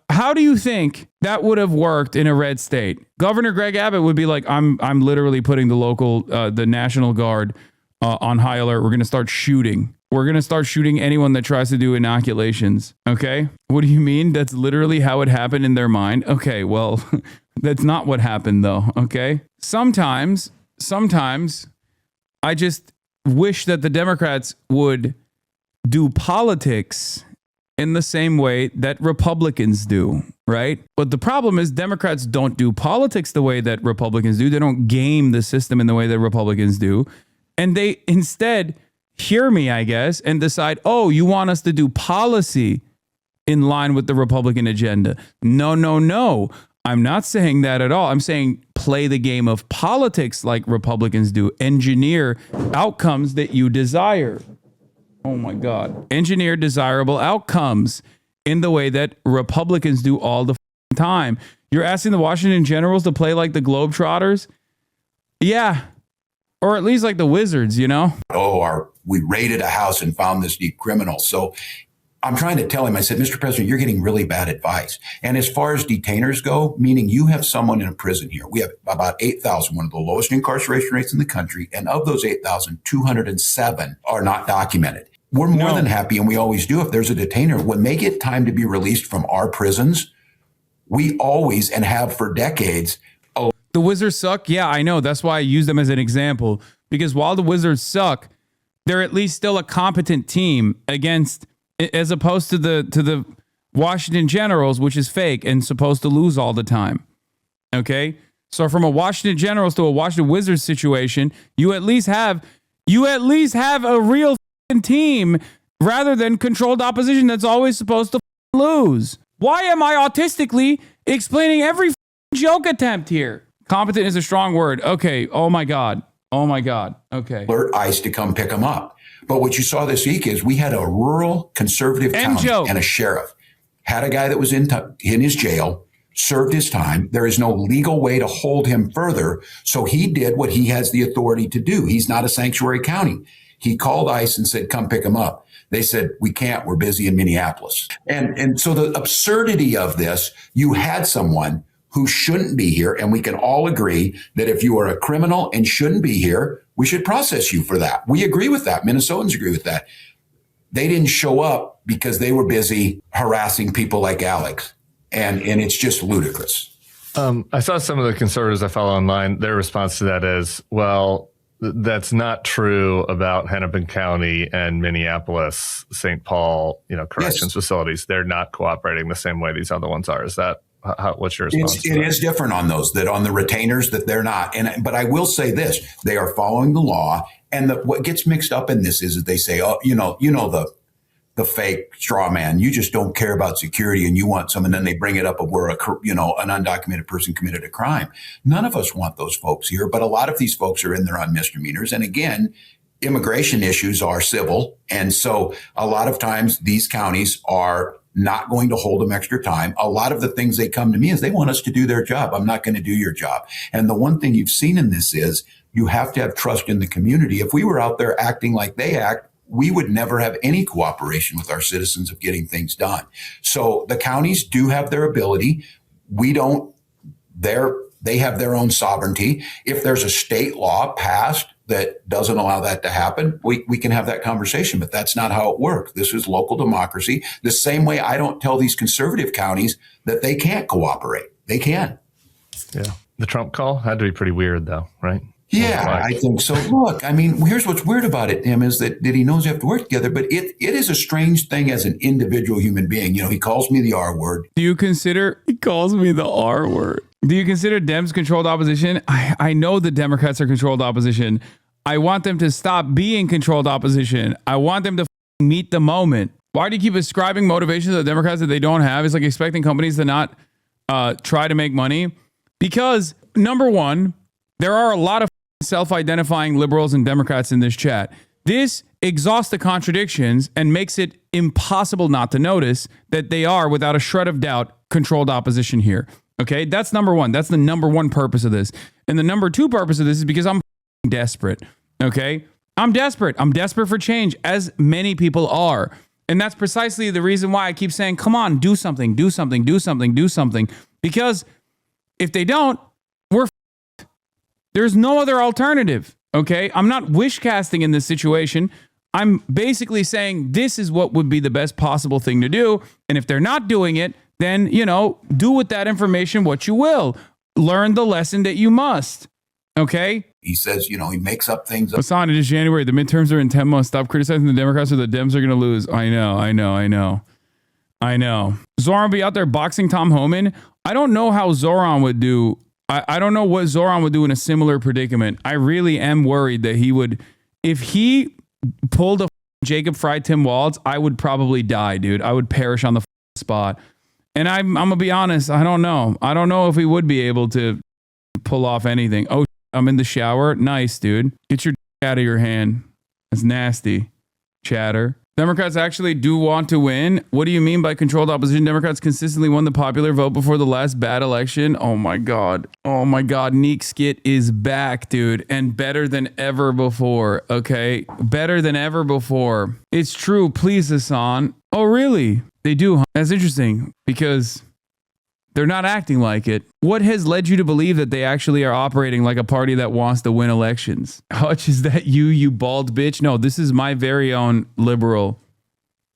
How do you think that would have worked in a red state? Governor Greg Abbott would be like, I'm literally putting the National Guard on high alert. We're going to start shooting. We're going to start shooting anyone that tries to do inoculations. Okay. What do you mean? That's literally how it happened in their mind. Okay. Well, that's not what happened though. Okay. Sometimes I just wish that the Democrats would do politics in the same way that Republicans do, right? But the problem is Democrats don't do politics the way that Republicans do. They don't game the system in the way that Republicans do. And they instead hear me, I guess, and decide, oh, you want us to do policy in line with the Republican agenda. No. I'm not saying that at all. I'm saying play the game of politics like Republicans do. Engineer outcomes that you desire. Oh my God. Engineer desirable outcomes in the way that Republicans do all the time. You're asking the Washington Generals to play like the Globetrotters? Yeah. Or at least like the Wizards, you know? We raided a house and found this deep criminal. So I'm trying to tell him, I said, Mr. President, you're getting really bad advice. And as far as detainers go, meaning you have someone in a prison here. We have about 8,000, one of the lowest incarceration rates in the country. And of those 8,000, 207 are not documented. We're more than happy, and we always do, if there's a detainer. When they get time to be released from our prisons, we always, and have for decades. The Wizards suck? Yeah, I know. That's why I use them as an example. Because while the Wizards suck, they're at least still a competent team as opposed to the Washington Generals, which is fake and supposed to lose all the time. Okay? So from a Washington Generals to a Washington Wizards situation, you at least have a real team rather than controlled opposition that's always supposed to lose. Why am I autistically explaining every joke attempt here? Competent is a strong word. Okay. Oh my God. Okay. Alert ICE to come pick them up. But what you saw this week is we had a rural conservative county and a sheriff had a guy that was in his jail, served his time. There is no legal way to hold him further. So he did what he has the authority to do. He's not a sanctuary county. He called ICE and said, come pick him up. They said, we can't. We're busy in Minneapolis. And so the absurdity of this, you had someone who shouldn't be here. And we can all agree that if you are a criminal and shouldn't be here, we should process you for that. We agree with that. Minnesotans agree with that. They didn't show up because they were busy harassing people like Alex. And it's just ludicrous. I saw some of the conservatives I follow online. Their response to that is, well, that's not true about Hennepin County and Minneapolis, St. Paul, corrections facilities. They're not cooperating the same way these other ones are. Is that What's your response? It is different on those, that on the retainers that they're not. But I will say this, they are following the law. And what gets mixed up in this is that they say, oh, the fake straw man, you just don't care about security and you want some, and then they bring it up of where an undocumented person committed a crime. None of us want those folks here, but a lot of these folks are in there on misdemeanors. And again, immigration issues are civil. And so a lot of times these counties are not going to hold them extra time. A lot of the things they come to me is they want us to do their job. I'm not going to do your job. And the one thing you've seen in this is you have to have trust in the community. If we were out there acting like they act, we would never have any cooperation with our citizens of getting things done. So the counties do have their ability. We don't. They have their own sovereignty. If there's a state law passed that doesn't allow that to happen, we can have that conversation, but that's not how it works. This is local democracy. The same way I don't tell these conservative counties that they can't cooperate. They can. Yeah. The Trump call had to be pretty weird though, right? Yeah, I think so. Look, I mean, here's what's weird about it, Tim, is that he knows you have to work together, but it is a strange thing as an individual human being. He calls me the R word. He calls me the R word. Do you consider Dems controlled opposition? I know the Democrats are controlled opposition. I want them to stop being controlled opposition. I want them to meet the moment. Why do you keep ascribing motivation to the Democrats that they don't have? It's like expecting companies to not try to make money. Because, number one, there are a lot of self-identifying liberals and Democrats in this chat. This exhausts the contradictions and makes it impossible not to notice that they are, without a shred of doubt, controlled opposition here. Okay, that's number one. That's the number one purpose of this. And the number two purpose of this is because I'm desperate. Okay, I'm desperate. I'm desperate for change, as many people are. And that's precisely the reason why I keep saying, come on, do something, do something, do something, do something. Because if they don't, there's no other alternative, okay? I'm not wish casting in this situation. I'm basically saying this is what would be the best possible thing to do. And if they're not doing it, then, do with that information what you will. Learn the lesson that you must, okay? He says, he makes up things. Hasan, it is January. The midterms are in 10 months. Stop criticizing the Democrats or the Dems are going to lose. I know. Zoran will be out there boxing Tom Homan. I don't know how Zoran would do. I don't know what Zoran would do in a similar predicament. I really am worried that he would, if he pulled a Jacob Fry Tim Walz, I would probably die, dude. I would perish on the spot. And I'm going to be honest, I don't know. I don't know if he would be able to pull off anything. Oh, I'm in the shower. Nice, dude. Get your out of your hand. That's nasty. Chatter. Democrats actually do want to win. What do you mean by controlled opposition? Democrats consistently won the popular vote before the last bad election. Oh my God. Neek Skit is back, dude. And better than ever before. Okay. Better than ever before. It's true. Please, Hasan. Oh, really? They do. Huh? That's interesting because they're not acting like it. What has led you to believe that they actually are operating like a party that wants to win elections? Hutch, is that you bald bitch? No, this is my very own liberal.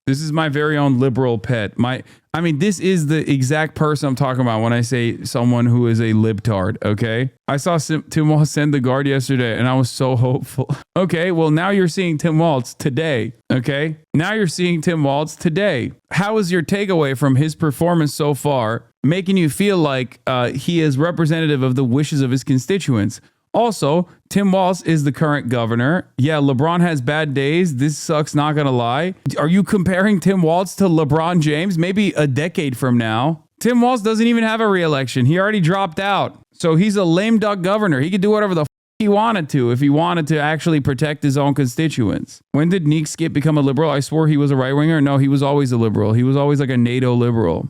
This is my very own liberal pet. This is the exact person I'm talking about when I say someone who is a libtard, okay? I saw Tim Walz send the guard yesterday, and I was so hopeful. Okay, well, now you're seeing Tim Walz today, okay? Now you're seeing Tim Walz today. How is your takeaway from his performance so far making you feel like he is representative of the wishes of his constituents? Also, Tim Walz is the current governor. Yeah, LeBron has bad days. This sucks, not gonna lie. Are you comparing Tim Walz to LeBron James? Maybe a decade from now. Tim Walz doesn't even have a re-election. He already dropped out. So he's a lame duck governor. He could do whatever the he wanted to if he wanted to actually protect his own constituents. When did Neek Skip become a liberal? I swore he was a right-winger. No, he was always a liberal. He was always like a NATO liberal.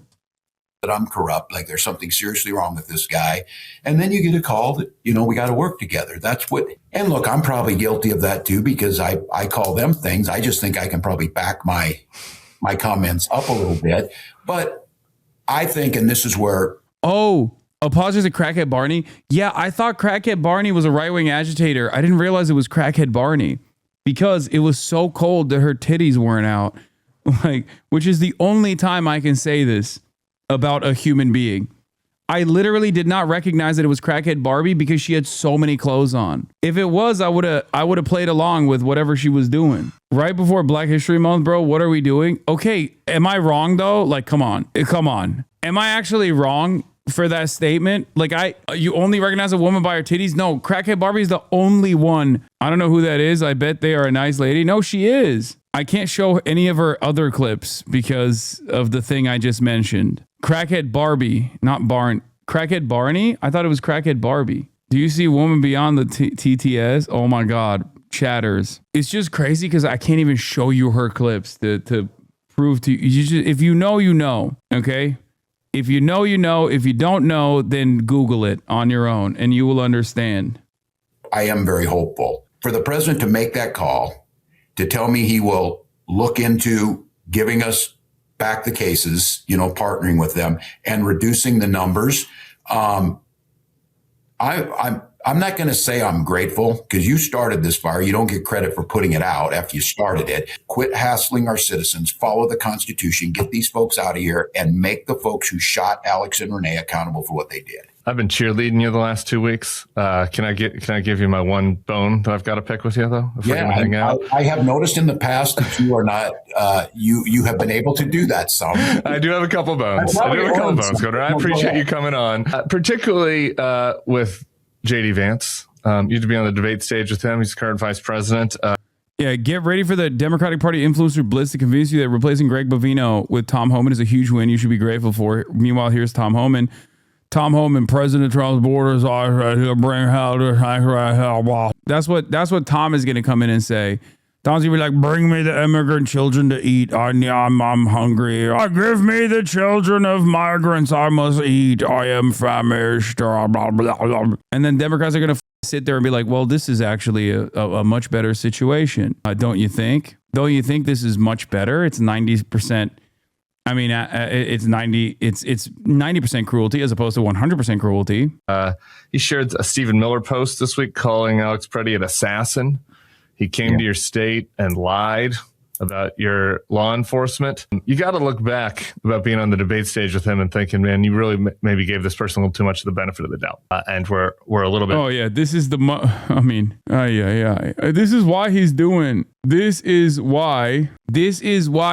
That I'm corrupt, like there's something seriously wrong with this guy. And then you get a call that, we got to work together. That's what, and look, I'm probably guilty of that too, because I call them things. I just think I can probably back my comments up a little bit. But I think, and this is where. Oh, apologies to Crackhead Barney. Yeah, I thought Crackhead Barney was a right-wing agitator. I didn't realize it was Crackhead Barney because it was so cold that her titties weren't out. Which is the only time I can say this about a human being. I literally did not recognize that it was Crackhead Barbie because she had so many clothes on. If it was, I would have played along with whatever she was doing. Right before Black History Month, bro, what are we doing? Okay, am I wrong though? Like, come on. Am I actually wrong for that statement? Like, you only recognize a woman by her titties? No, Crackhead Barbie is the only one. I don't know who that is. I bet they are a nice lady. No, she is. I can't show any of her other clips because of the thing I just mentioned. Crackhead Barbie, not Barn. Crackhead Barney? I thought it was Crackhead Barbie. Do you see Woman Beyond the TTS? Oh my God. Chatters. It's just crazy because I can't even show you her clips to prove to you. If you know, you know. Okay? If you know, you know. If you don't know, then Google it on your own and you will understand. I am very hopeful for the president to make that call, to tell me he will look into giving us back the cases, partnering with them and reducing the numbers. I'm not going to say I'm grateful because you started this fire. You don't get credit for putting it out after you started it. Quit hassling our citizens, follow the Constitution, get these folks out of here and make the folks who shot Alex and Renee accountable for what they did. I've been cheerleading you the last 2 weeks. Can I give you my one bone that I've got to pick with you though? If we're gonna hang out? I have noticed in the past that you are not. You have been able to do that some. I do have a couple bones. Gunnar. I appreciate you coming on, particularly with JD Vance. You need to be on the debate stage with him. He's the current vice president. Yeah, get ready for the Democratic Party influencer blitz to convince you that replacing Greg Bovino with Tom Homan is a huge win you should be grateful for. Meanwhile, here's Tom Homan. Tom Homan, President Trump's borders are bring hell. That's what Tom is going to come in and say. Tom's going to be like, bring me the immigrant children to eat. I'm hungry. Give me the children of migrants. I must eat. I am famished. And then Democrats are going to sit there and be like, well, this is actually a much better situation. Don't you think? Don't you think this is much better? It's 90%. I mean, it's 90% cruelty as opposed to 100% cruelty. He shared a Stephen Miller post this week calling Alex Preddy an assassin. He came to your state and lied about your law enforcement. You got to look back about being on the debate stage with him and thinking, man, you really maybe gave this person a little too much of the benefit of the doubt. And we're a little bit. Oh, yeah. This is This is why he's doing. This is why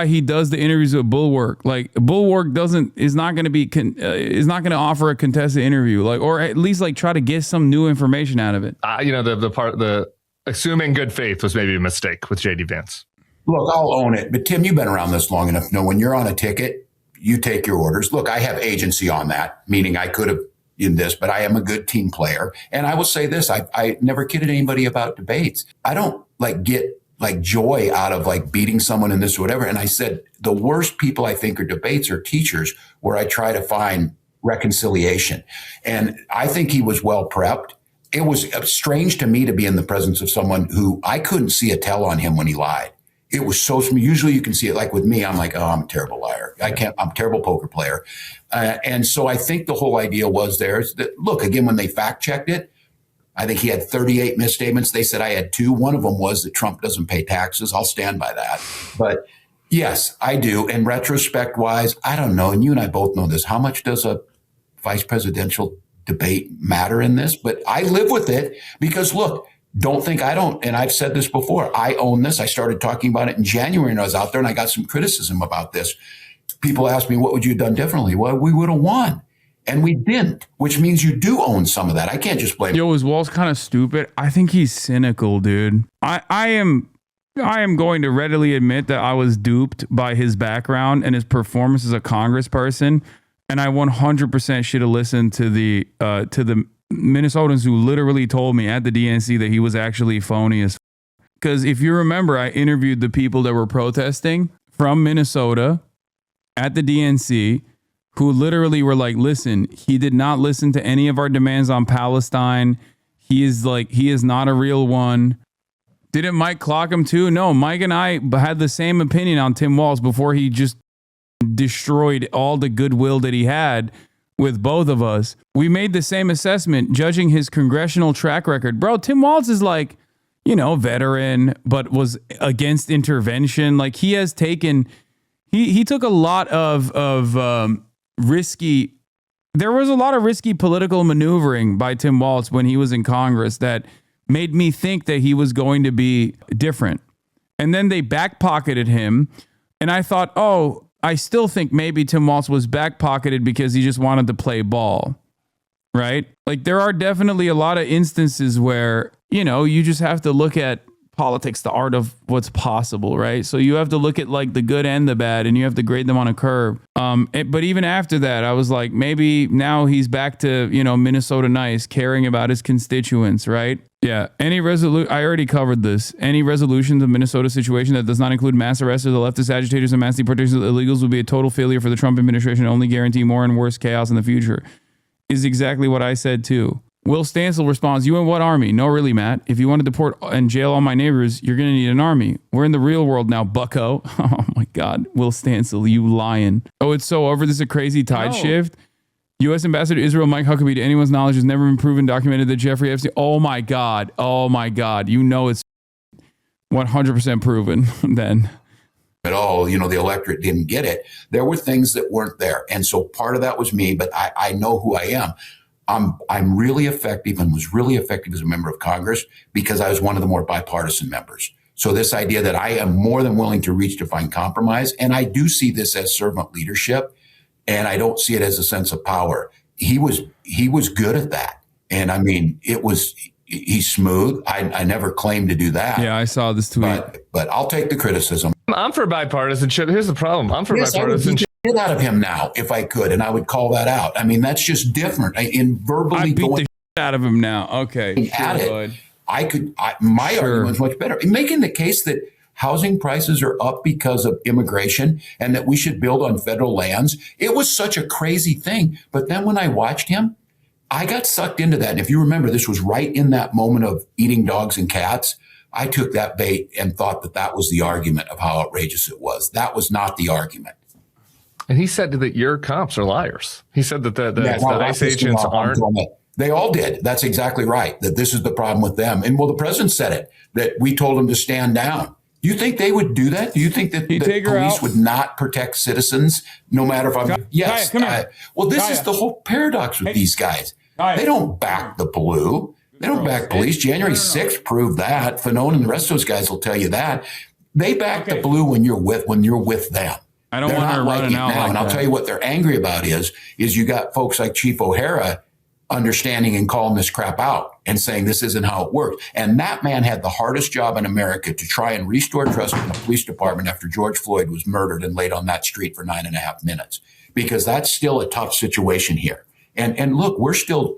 he does the interviews with Bulwark. Like Bulwark is not going to offer a contested interview, or at least try to get some new information out of it. The assuming good faith was maybe a mistake with JD Vance. Look, I'll own it. But Tim, you've been around this long enough. No, when you're on a ticket, you take your orders. Look, I have agency on that, meaning I could have in this, but I am a good team player. And I will say this, I never kidded anybody about debates. I don't get joy out of beating someone in this or whatever. And I said, the worst people I think are debates are teachers where I try to find reconciliation. And I think he was well prepped. It was strange to me to be in the presence of someone who I couldn't see a tell on him when he lied. It was so smooth. Usually you can see it like with me. I'm like, oh, I'm a terrible liar. I'm a terrible poker player. And so I think the whole idea was there is that, look, again, when they fact checked it, I think he had 38 misstatements. They said I had 2. One of them was that Trump doesn't pay taxes. I'll stand by that. But yes, I do. And retrospect wise, I don't know. And you and I both know this. How much does a vice presidential debate matter in this? But I live with it because look, don't think I don't. And I've said this before. I own this. I started talking about it in January and I was out there and I got some criticism about this. People ask me, what would you have done differently? Well, we would have won. And we didn't, which means you do own some of that. I can't just blame. Yo, is Walz kind of stupid? I think he's cynical, dude. I am going to readily admit that I was duped by his background and his performance as a congressperson. And I 100% should have listened to the Minnesotans who literally told me at the DNC that he was actually phony as. Because if you remember, I interviewed the people that were protesting from Minnesota at the DNC who literally were like, listen, he did not listen to any of our demands on Palestine. He is not a real one. Didn't Mike clock him too? No, Mike and I had the same opinion on Tim Walz before he just destroyed all the goodwill that he had with both of us. We made the same assessment judging his congressional track record. Bro, Tim Walz is veteran, but was against intervention. He has taken, he took a lot of risky there was a lot of risky political maneuvering by Tim Walz when he was in Congress that made me think that he was going to be different. And then they back-pocketed him. And I thought, oh, I still think maybe Tim Walz was back-pocketed because he just wanted to play ball, right? Like, there are definitely a lot of instances where, you know, you just have to look at politics, the art of what's possible, right? So you have to look at like the good and the bad, and you have to grade them on a curve. But even after that, I was like, maybe now he's back to, you know, Minnesota nice, caring about his constituents, right? Yeah. I already covered this. Any resolution to the Minnesota situation that does not include mass arrests of the leftist agitators and mass deportations of illegals will be a total failure for the Trump administration and only guarantee more and worse chaos in the future. Is exactly what I said too. Will Stancil responds, you in what army? No, really, Matt. If you want to deport and jail all my neighbors, you're going to need an army. We're in the real world now, bucko. Oh, my God. Will Stancil, you lion. Oh, it's so over. This is a crazy tide shift. U.S. Ambassador to Israel Mike Huckabee, to anyone's knowledge, has never been proven, documented that Jeffrey Epstein. Oh, my God. Oh, my God. You know it's 100% proven then. At all, you know, the electorate didn't get it. There were things that weren't there. And so part of that was me, but I know who I am. I'm really effective and was really effective as a member of Congress because I was one of the more bipartisan members. So this idea that I am more than willing to reach to find compromise, and I do see this as servant leadership, and I don't see it as a sense of power. He was good at that. And I mean, he's smooth. I never claimed to do that. Yeah, I saw this tweet. But I'll take the criticism. I'm for bipartisanship. Here's the problem. I'm for bipartisanship. Get out of him now if I could, and I would call that out. I mean, that's just different. In verbally I beat going the shit out of him now. Okay, at it, my argument's much better. Making the case that housing prices are up because of immigration and that we should build on federal lands. It was such a crazy thing. But then when I watched him, I got sucked into that. And if you remember, this was right in that moment of eating dogs and cats. I took that bait and thought that was the argument of how outrageous it was. That was not the argument. And he said that your cops are liars. He said that the ICE agents aren't. They all did. That's exactly right. That this is the problem with them. And well, the president said it, that we told them to stand down. Do you think they would do that? Do you think that the police would not protect citizens no matter if I'm... Yes. Well, this is the whole paradox with these guys. They don't back the blue. They don't back police. January 6th proved that. Fanone and the rest of those guys will tell you that. They back the blue when you're with them. I don't want her running out now. like And I'll tell you what they're angry about is you got folks like Chief O'Hara understanding and calling this crap out and saying this isn't how it works. And that man had the hardest job in America to try and restore trust in the police department after George Floyd was murdered and laid on that street for 9.5 minutes, because that's still a tough situation here. And look, we're still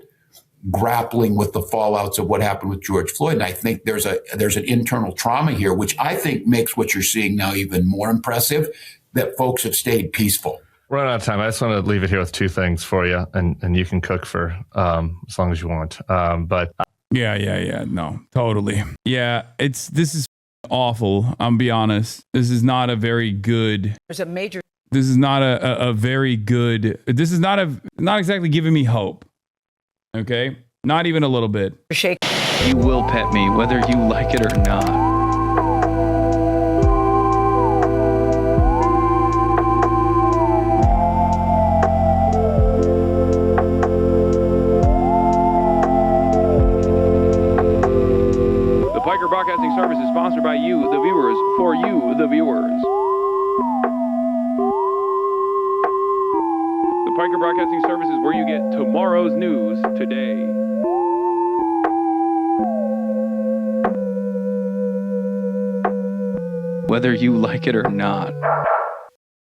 grappling with the fallouts of what happened with George Floyd. And I think there's an internal trauma here, which I think makes what you're seeing now even more impressive, that folks have stayed peaceful. Run out of time. I just want to leave it here with two things for you, and you can cook for as long as you want. But yeah, no, totally. Yeah, this is awful. I'm be honest. This is not a very good. There's a major. This is not a very good. This is not exactly giving me hope. Okay, not even a little bit. You will pet me, whether you like it or not. Broadcasting service is sponsored by you, the viewers, for you, the viewers. The Piker Broadcasting Service is where you get tomorrow's news today. Whether you like it or not.